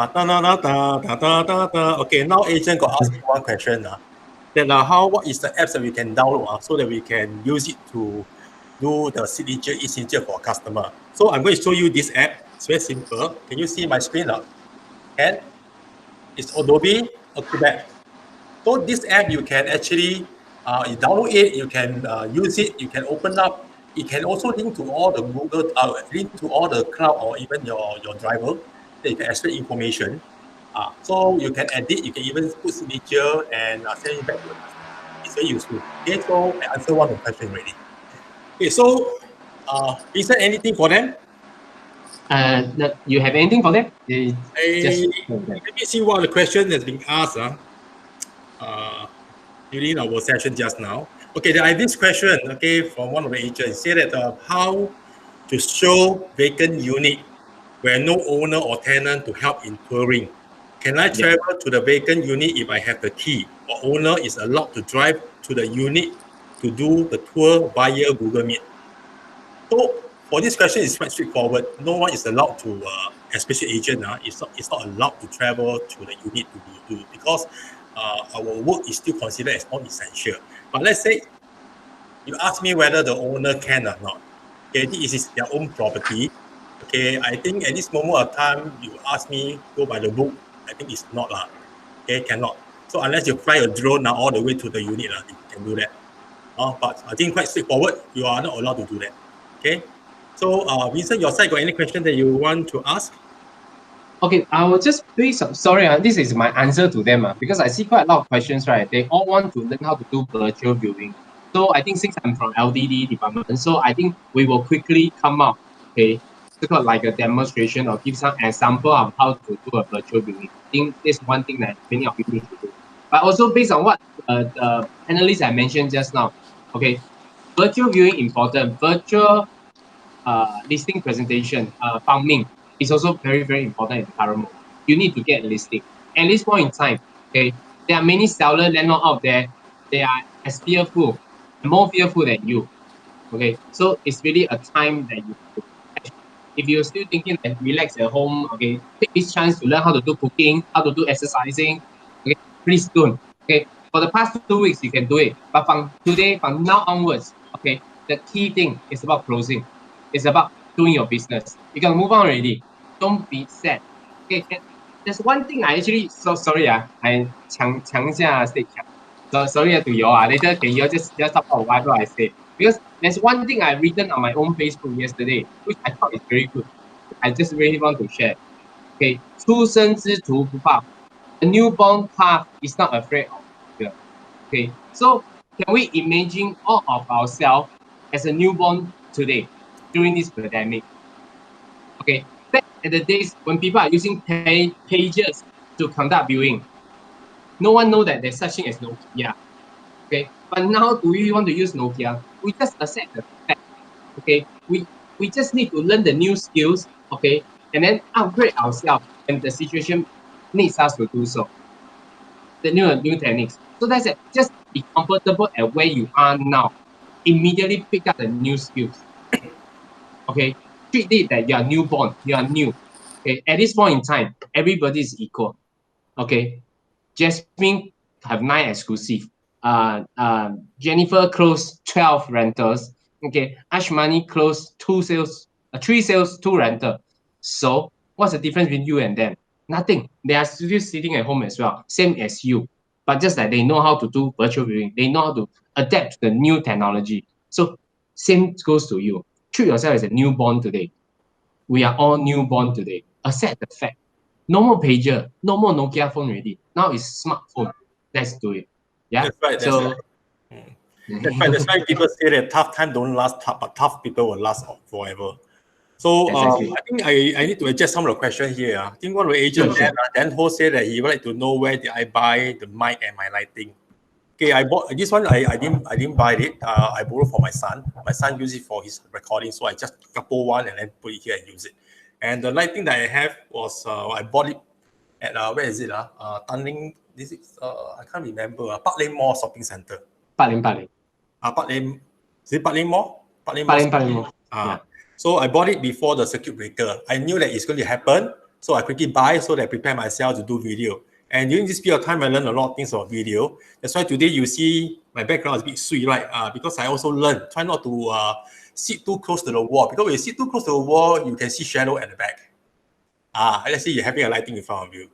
Okay, now agent got ask me one question. Then what is the apps that we can download so that we can use it to do the e-signature for customer. So I'm going to show you this app. It's very simple. Can you see my screen now? And it's Adobe Acrobat. So this app you can actually you download it, you can use it, you can open up. It can also link to all the Google, link to all the cloud or even your driver. That you can extract information. So you can edit, you can even put signature and send it back to the customer. It's very useful. Okay, so I answered one of the question already. Okay, so is there anything for them? You have anything for them? Just Let me see what the question has been asked during our session just now. Okay, there are this question, okay, from one of the agents. Say that how to show vacant unit where no owner or tenant to help in touring. Can I travel to the vacant unit if I have the key, or owner is allowed to drive to the unit to do the tour via Google Meet? So for this question, it's quite straightforward. No one is allowed to, especially agent, it's not allowed to travel to the unit to do because our work is still considered as non-essential. But let's say you ask me whether the owner can or not. Okay, this is their own property. Okay, I think at this moment of time, you ask me go by the book. I think it's not lah. Okay, cannot. So unless you fly a drone now all the way to the unit, you can do that. But I think quite straightforward. You are not allowed to do that. Okay. So, Vincent, your side got any question that you want to ask? Okay, I will just please. Sorry, this is my answer to them because I see quite a lot of questions. Right, they all want to learn how to do virtual viewing. So I think since I'm from LDD department, so I think we will quickly come up. Okay, sort of like a demonstration or give some example of how to do a virtual viewing. I think this one thing that many of you need to do. But also based on what the panelists I mentioned just now. Okay, virtual viewing important. Virtual listing presentation, farming is also very, very important in the current moment. You need to get a listing. At this point in time, okay, there are many seller landlord out there. They are as fearful, more fearful than you. Okay, so it's really a time that you have to. If you're still thinking that relax at home, okay, take this chance to learn how to do cooking, how to do exercising. Okay, please don't. Okay, for the past 2 weeks you can do it, but from today, from now onwards, okay, the key thing is about closing. It's about doing your business. You can move on already. Don't be sad. Okay, and there's one thing I actually so sorry I 抢一下 stage. So sorry to you all. Later can you just talk about whatever I say. Because there's one thing I've written on my own Facebook yesterday, which I thought is very good. I just really want to share. Okay, 出生之徒不怕. The newborn calf is not afraid of fear. Okay, so can we imagine all of ourselves as a newborn today during this pandemic? Okay, back in the days when people are using pages to conduct viewing. No one know that there's such thing as Nokia. Okay, but now do we want to use Nokia? We just accept the fact. Okay, we just need to learn the new skills. Okay, and then upgrade ourselves when the situation needs us to do so. The new techniques. So that's it. Just be comfortable at where you are now. Immediately pick up the new skills. Okay, treat it that you are newborn. You are new. Okay, at this point in time, everybody is equal. Okay, Jasmine have 9 exclusive. Jennifer closed 12 rentals. Okay, Ashmani closed 2 sales, 3 sales, 2 rental. So what's the difference between you and them? Nothing. They are still sitting at home as well, same as you. But just like they know how to do virtual viewing, they know how to adapt to the new technology. So same goes to you. Treat yourself as a newborn today. We are all newborn today. Accept the fact. No more pager, no more Nokia phone already. Now it's smartphone. Let's do it. Yeah. That's right. That's right. That's right. That's why people say that tough time don't last, but tough people will last forever. So Exactly. I think I need to adjust some of the questions here. I think one of the agents, Sure. Dan Ho, said that he would like to know where did I buy the mic and my lighting. Okay, I bought this one. I didn't buy it. I borrowed from my son. My son used it for his recording, so I just couple one and then put it here and use it. And the lighting that I have was I bought it at where is it? Tanling. This is I can't remember. Park Lane Mall Shopping Center. Park Lane. Park Lane. Is it Park Lane Mall? Park Lane. Yeah. So I bought it before the circuit breaker. I knew that it's going to happen, so I quickly buy so that I prepare myself to do video. And during this period of time, I learned a lot of things about video. That's why today you see my background is a bit sweet, right? Because I also learned, try not to sit too close to the wall. Because when you sit too close to the wall, you can see shadow at the back. Let's say you're having a lighting in front of you.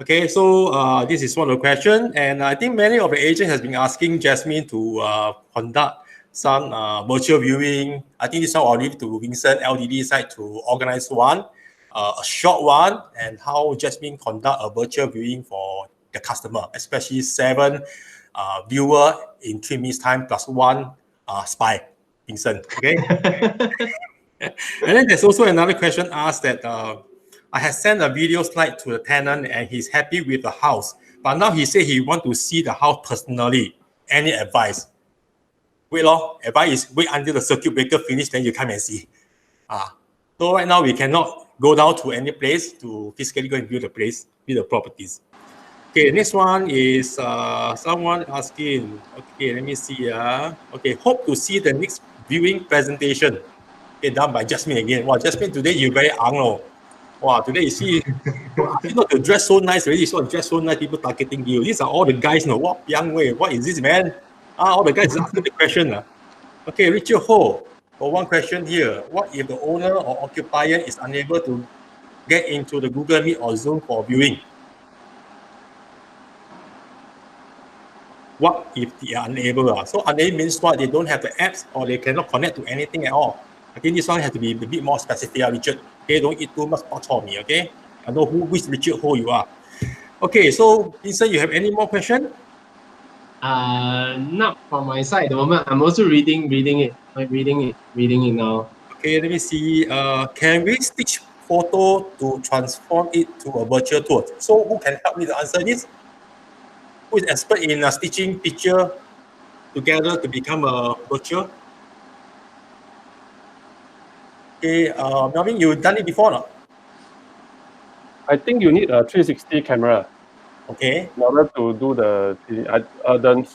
Okay, so this is one of the questions. And I think many of the agents has been asking Jasmine to conduct some virtual viewing. I think this one I'll leave to Vincent LDD side to organize one, a short one, and how Jasmine conduct a virtual viewing for the customer, especially 7 viewer in 3 minutes time plus 1 spy, Vincent. Okay. And then there's also another question asked that I had sent a video slide to the tenant and he's happy with the house, but now he said he want to see the house personally. Any advice? Wait, advice is wait until the circuit breaker finish, then you come and see. So right now we cannot go down to any place to physically go and view the place, view the properties. Okay, next one is someone asking. Okay, let me see. Okay, hope to see the next viewing presentation. Okay, done by Jasmine again. Wow, Jasmine, today you very ang. Wow, today you see, you know, to dress so nice already. So dress so nice, people targeting you. These are all the guys, what young way? What is this, man? All the guys asking the question. Okay, Richard Ho, for one question here. What if the owner or occupier is unable to get into the Google Meet or Zoom for viewing? What if they are unable? So unable means what? They don't have the apps or they cannot connect to anything at all. I think this one has to be a bit more specific, Richard. Okay, don't eat too much bak chor mee, okay? I know which Richard Ho you are. Okay, so Vincent, you have any more questions? Not from my side at the moment. I'm also reading it. I'm reading it now. Okay, let me see. Can we stitch photo to transform it to a virtual tour? So who can help me to answer this? Who is expert in stitching picture together to become a virtual? Okay, Melvin, you've done it before, no? I think you need a 360 camera Okay. in order to do the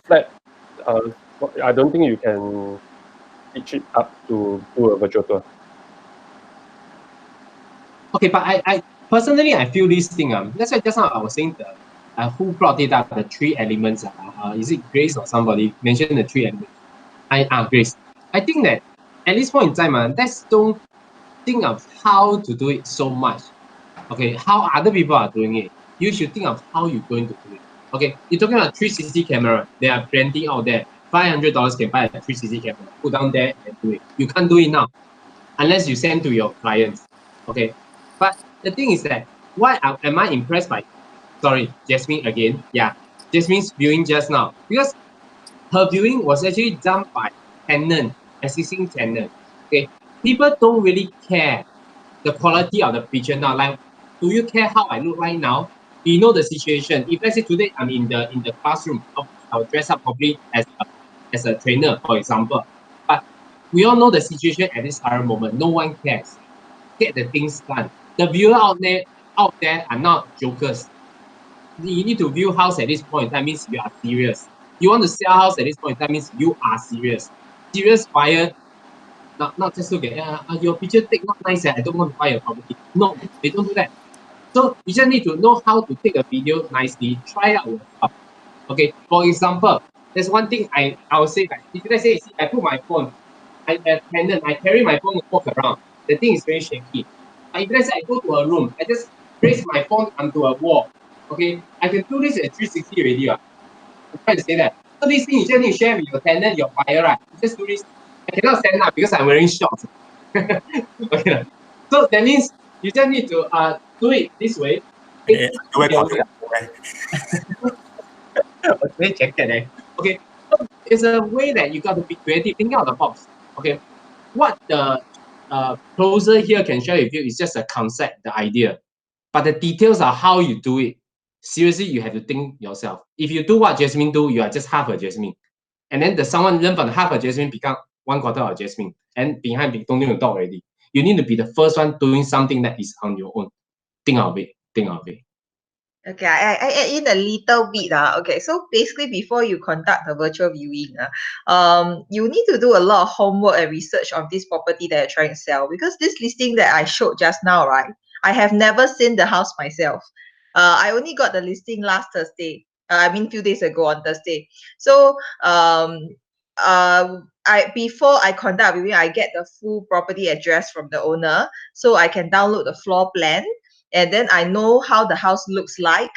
flat. I don't think you can stitch it up to do a virtual tour. Okay, but I personally I feel this thing. That's why just now I was saying who brought it up, the 3 elements. Is it Grace or somebody mentioned the 3 elements? Grace. I think that at this point in time, let's don't think of how to do it so much. Okay, how other people are doing it. You should think of how you're going to do it. Okay, you're talking about 360 camera. There are plenty out there. $500 can buy a 360 camera. Put down there and do it. You can't do it now unless you send to your clients. Okay, but the thing is that why am I impressed by? Sorry, Jasmine again. Yeah, Jasmine's viewing just now because her viewing was actually done by existing tenant. Okay, people don't really care the quality of the picture now. Like, do you care how I look right now? we know the situation. If let's say today I'm in the classroom, I'll dress up probably as a trainer, for example. But we all know the situation at this current moment. No one cares. Get the things done. The viewer out there are not jokers. You need to view house at this point. That means you are serious. You want to sell house at this point. That means you are serious. Serious buyer, not just look at your picture take not nice. I don't want to buy a property. No, they don't do that. So you just need to know how to take a video nicely. Try out yourself. Okay. For example, there's one thing I will say that if let's say I put my phone, I carry my phone and walk around. The thing is very shaky. But if let's say I go to a room, I just place my phone onto a wall. Okay, I can do this at 360 already. I'm trying to say that. So this thing you just need to share with your tenant, your buyer, right? You just do this. I cannot stand up because I'm wearing shorts. Okay. So that means you just need to do it this way. Yeah, Okay, check that. Okay, so it's a way that you got to be creative, think out of the box. Okay, what the closer here can share with you is just a concept, the idea, but the details are how you do it. Seriously, you have to think yourself. If you do what Jasmine do, you are just half a Jasmine, and then someone learn from half a Jasmine become 1/4 of Jasmine, and behind don't need to talk already. You need to be the first one doing something that is on your own. Think of it. Think of it. Okay, I add in a little bit. Okay, so basically before you conduct a virtual viewing, you need to do a lot of homework and research on this property that you're trying to sell, because this listing that I showed just now, right? I have never seen the house myself. I only got the listing last Thursday. I mean, few days ago on Thursday. So before I conduct viewing, I get the full property address from the owner, so I can download the floor plan, and then I know how the house looks like.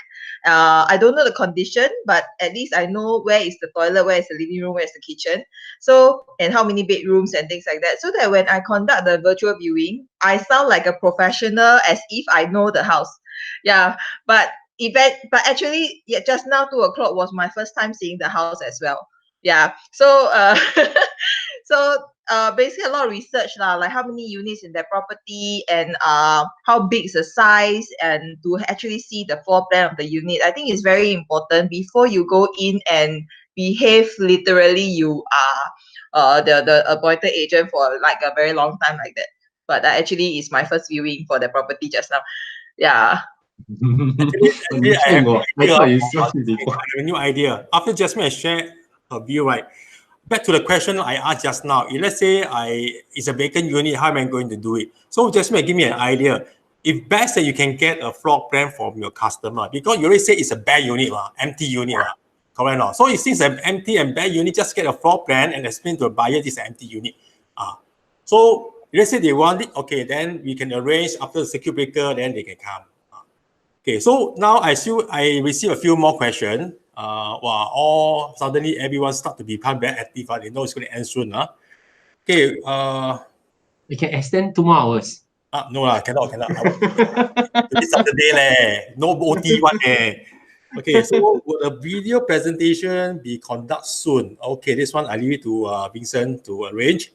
I don't know the condition, but at least I know where is the toilet, where is the living room, where is the kitchen. So, and how many bedrooms and things like that. So that when I conduct the virtual viewing, I sound like a professional as if I know the house. Yeah, but but actually, yeah, just now 2 o'clock was my first time seeing the house as well. Yeah, so so basically a lot of research lah, like how many units in that property, and how big is the size, and to actually see the floor plan of the unit. I think it's very important before you go in and behave literally you are the appointed agent for like a very long time like that. But that actually is my first viewing for the property just now. Yeah. Actually, I have I thought you I have a new idea. After Jasmine has shared her view, right? Back to the question I asked just now. If let's say it's a vacant unit, how am I going to do it? So Jasmine, give me an idea. If best that you can get a floor plan from your customer, because you already say it's a bare unit, empty unit, correct or not? So it seems an empty and bare unit, just get a floor plan and explain to a buyer this is an empty unit. So let's say they want it, okay, then we can arrange after the circuit breaker, then they can come. Okay, so now I receive a few more questions. All suddenly everyone start to become very active. They know it's going to end soon. Okay, we can extend 2 more hours. no lah, cannot. It's Saturday leh, no OT one eh. Okay, so will the video presentation be conducted soon? Okay, this one I leave it to Vincent to arrange.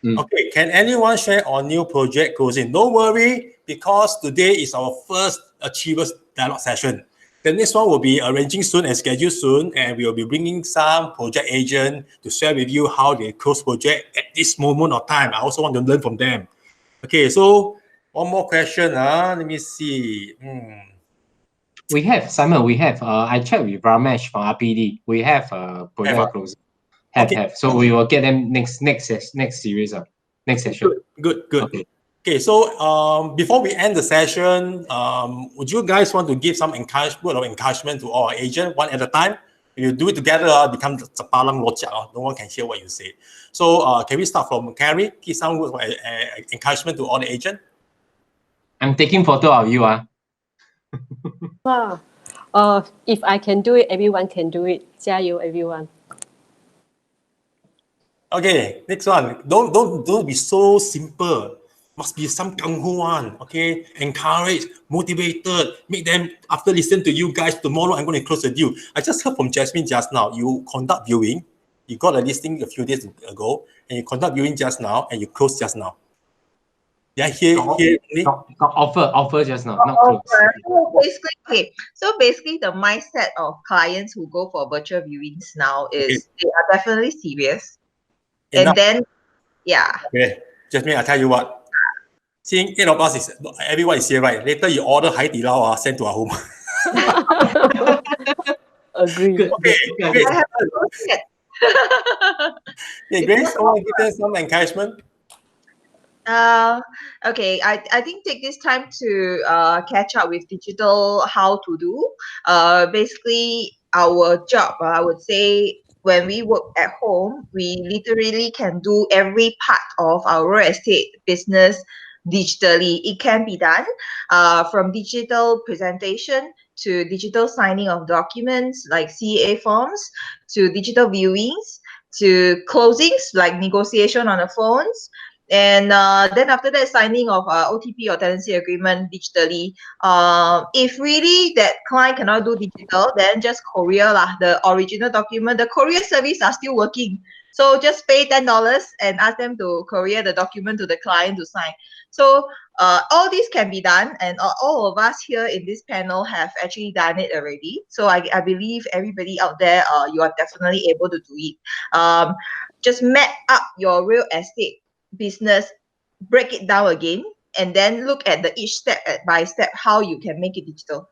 Okay, can anyone share on new project closing? Don't worry, because today is our first Achievers Dialogue session. The next one will be arranging soon and scheduled soon, and we will be bringing some project agent to share with you how they close project at this moment of time. I also want to learn from them. Okay, so one more question. Let me see. We have, Simon, I checked with Ramesh from RPD. We have project closing. Have. So we will get them next series, next session. Good. Okay, so before we end the session, would you guys want to give some word of encouragement to all our agents, one at a time? If you do it together, become Zapalang Lojak. No one can hear what you say. So can we start from Carrie? Give some word of encouragement to all the agents. I'm taking photo of you. If I can do it, everyone can do it. 加油, everyone. Okay, next one. Don't be so simple. Must be some kung fu one. Okay, encourage, motivated, make them after listen to you guys. Tomorrow I'm going to close the deal. I just heard from Jasmine just now. You conduct viewing. You got a listing a few days ago, and you conduct viewing just now, and you close just now. Yeah, here. Got offer just now, not close. So basically, the mindset of clients who go for virtual viewings now is they are definitely serious. Enough. And then, yeah. Okay, Jasmine, I tell you what. Seeing 8 of us is everyone is here, right? Later you order Hai Di Lao, send to our home. Agree. Good. Okay, Good. Grace. I haven't go yet. Yeah, Grace, someone give us some encouragement. Okay, I think take this time to catch up with digital how to do. Basically, our job, I would say, when we work at home, we literally can do every part of our real estate business digitally. It can be done from digital presentation to digital signing of documents like CA forms to digital viewings to closings like negotiation on the phones, and then after that, signing of OTP or tenancy agreement digitally. If really that client cannot do digital, then just courier lah. The original document, the courier service are still working. So just pay $10 and ask them to courier the document to the client to sign. So all this can be done, and all of us here in this panel have actually done it already. So I believe everybody out there, you are definitely able to do it. Just map up your real estate business, break it down again, and then look at the each step by step how you can make it digital.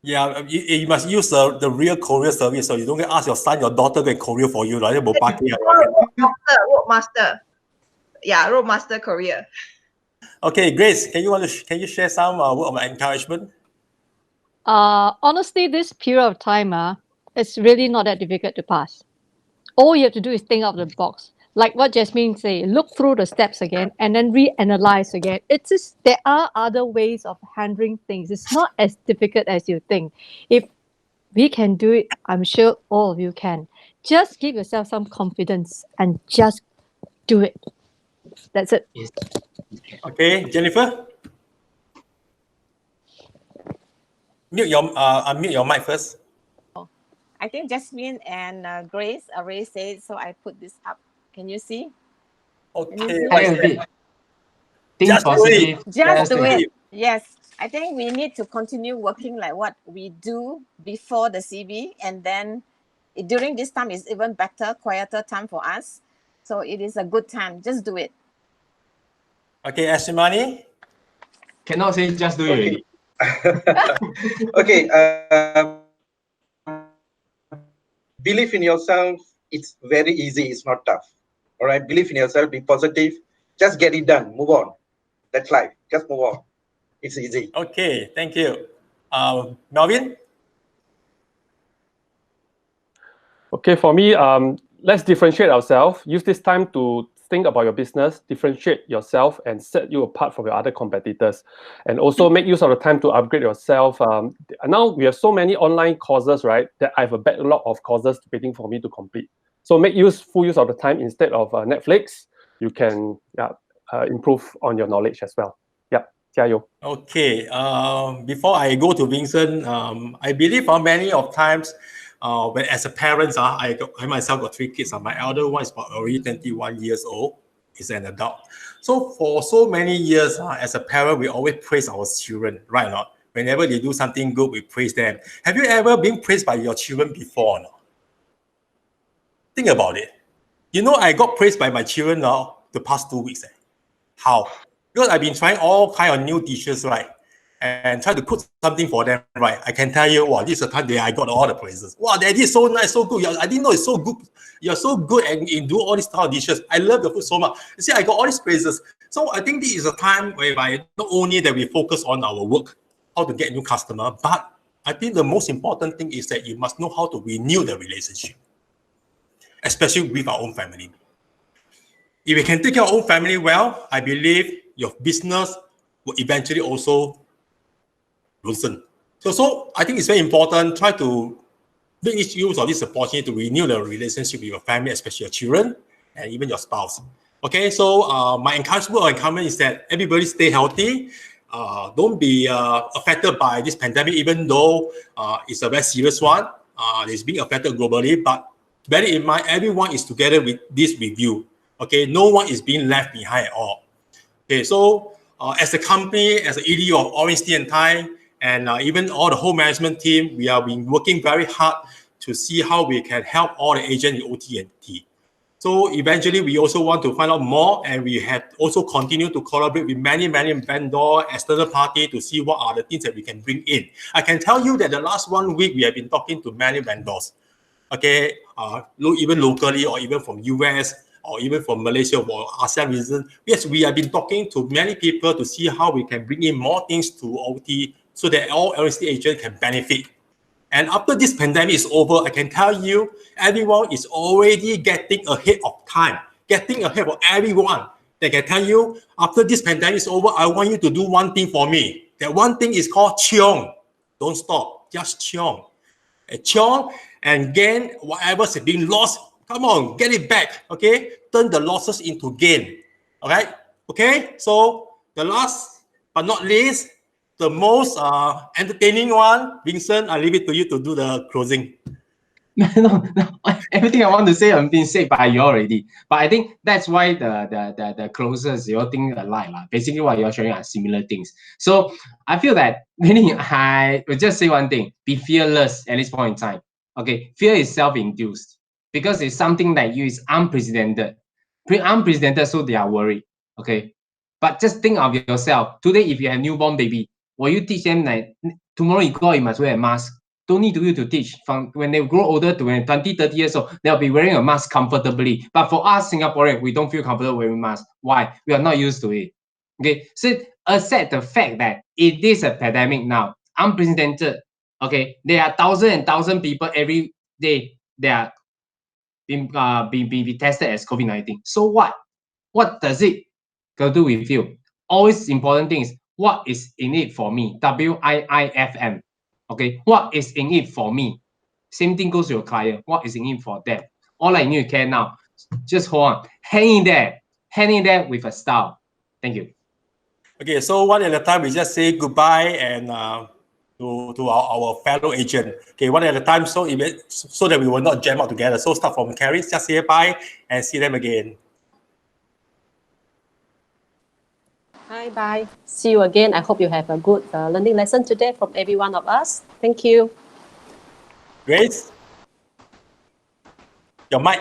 Yeah, you must use the real courier service, so you don't ask your son, your daughter to courier for you, right? Roadmaster. Yeah, Roadmaster Courier. Okay, Grace, can you share some word of encouragement? Honestly, this period of time, it's really not that difficult to pass. All you have to do is think out of the box. Like what Jasmine said, look through the steps again and then reanalyze again. It's just there are other ways of handling things. It's not as difficult as you think. If we can do it, I'm sure all of you can. Just give yourself some confidence and just do it. That's it. Yes. Okay, Jennifer? Unmute your mic first. I think Jasmine and Grace already said, so I put this up. Can you see? Okay. I agree. Think Just do positive. Just do think. it. Yes. I think we need to continue working like what we do before the CB, and then during this time is even better, quieter time for us. So it is a good time. Just do it. Okay, Ashimani? Cannot say just do it already. Okay. Believe in yourself. It's very easy. It's not tough. All right. Believe in yourself. Be positive. Just get it done. Move on. That's life. Just move on. It's easy. Okay, thank you. Melvin? Okay, for me, let's differentiate ourselves. Use this time to think about your business, differentiate yourself, and set you apart from your other competitors. And also make use of the time to upgrade yourself. Now we have so many online courses, right? That I have a backlog of courses waiting for me to complete. So make full use of the time instead of Netflix. You can improve on your knowledge as well. Yeah, 加油. Okay, before I go to Vincent, I believe many of times, when as a parent, I myself got 3 kids. My elder one is already 21 years old. He's an adult. So for so many years, as a parent, we always praise our children, right or not? Whenever they do something good, we praise them. Have you ever been praised by your children before or not? Think about it. You know, I got praised by my children now the past 2 weeks. How? Because I've been trying all kind of new dishes, right? And try to cook something for them, right? I can tell you, wow, this is the time that I got all the praises. Wow, Daddy is so nice, so good. I didn't know it's so good. You're so good and in do all these kind of dishes. I love the food so much. You see, I got all these praises. So I think this is a time whereby not only that we focus on our work, how to get new customer, but I think the most important thing is that you must know how to renew the relationship, especially with our own family. If you can take care of your own family well, I believe your business will eventually also loosen. So I think it's very important. Try to make use of this opportunity to renew the relationship with your family, especially your children and even your spouse. Okay, so my encouragement or encouragement is that everybody stay healthy. Don't be affected by this pandemic, even though it's a very serious one. It's being affected globally, but bear in mind, everyone is together with this review. Okay, no one is being left behind at all. Okay, so as a company, as an ED of Orangetee and Thai, and even all the whole management team, we have been working very hard to see how we can help all the agents in OT and T. So eventually, we also want to find out more, and we have also continued to collaborate with many vendor, external party to see what are the things that we can bring in. I can tell you that the last 1 week, we have been talking to many vendors, okay, even locally or even from US or even from Malaysia or ASEAN region. Yes, we have been talking to many people to see how we can bring in more things to OT so that all LSD agents can benefit. And after this pandemic is over, I can tell you, everyone is already getting ahead of time, getting ahead of everyone. They can tell you, after this pandemic is over, I want you to do one thing for me. That one thing is called chiong. Don't stop, just chiong. Chiong and gain whatever is being lost. Come on, get it back, okay? Turn the losses into gain, all right? Okay, so the last but not least, the most entertaining one, Vincent, I leave it to you to do the closing. No, everything I want to say has been said by you already. But I think that's why the closers, you all think alike. Basically, what you're sharing are similar things. So I feel that really, I will just say one thing: be fearless at this point in time. Okay, fear is self-induced because it's something that you is unprecedented, unprecedented. So they are worried. Okay, but just think of yourself today. If you have newborn baby, will you teach them that tomorrow you go out, you must wear a mask? Don't need you to teach. From when they grow older to when 20, 30 years old, they'll be wearing a mask comfortably. But for us Singaporeans, we don't feel comfortable wearing masks. Why? We are not used to it. Okay, so accept the fact that it is a pandemic now, unprecedented. Okay, there are thousands and thousands of people every day they are being tested as COVID-19. So what? What does it go do with you? Always important thing is what is in it for me? WIIFM. Okay, what is in it for me? Same thing goes to your client. What is in it for them? All I need to care now, just hold on, hang in there with a style. Thank you. Okay, so one at a time, we just say goodbye and to our fellow agent. Okay, one at a time, so that we will not jam out together. So start from Carrie, just say bye and see them again. Hi, bye. See you again. I hope you have a good learning lesson today from every one of us. Thank you. Grace, your mic.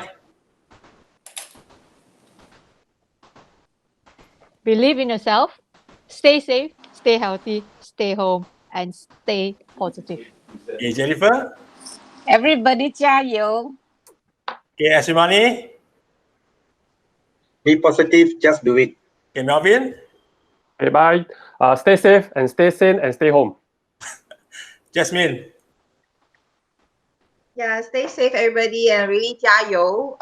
Believe in yourself, stay safe, stay healthy, stay home, and stay positive. Okay, Jennifer. Everybody 加油. Okay, Ashimani. Be positive, just do it. Okay, Melvin. Okay, bye. Stay safe and stay sane and stay home. Jasmine. Yeah, stay safe, everybody, and really 加油.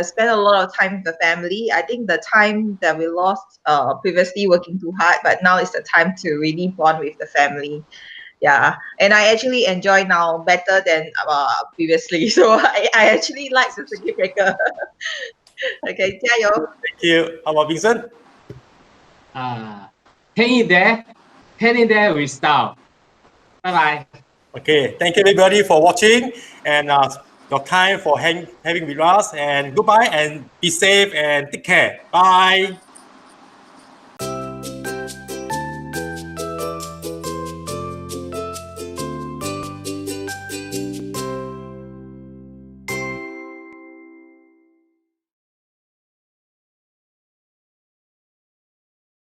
Spend a lot of time with the family. I think the time that we lost previously working too hard, but now is the time to really bond with the family. Yeah, and I actually enjoy now better than previously. So I actually like the circuit breaker. Okay, 加油. Thank you. How about Vincent? Hang in there with style. Bye-bye. Okay, thank you everybody for watching and your time for having with us, and goodbye and be safe and take care. Bye.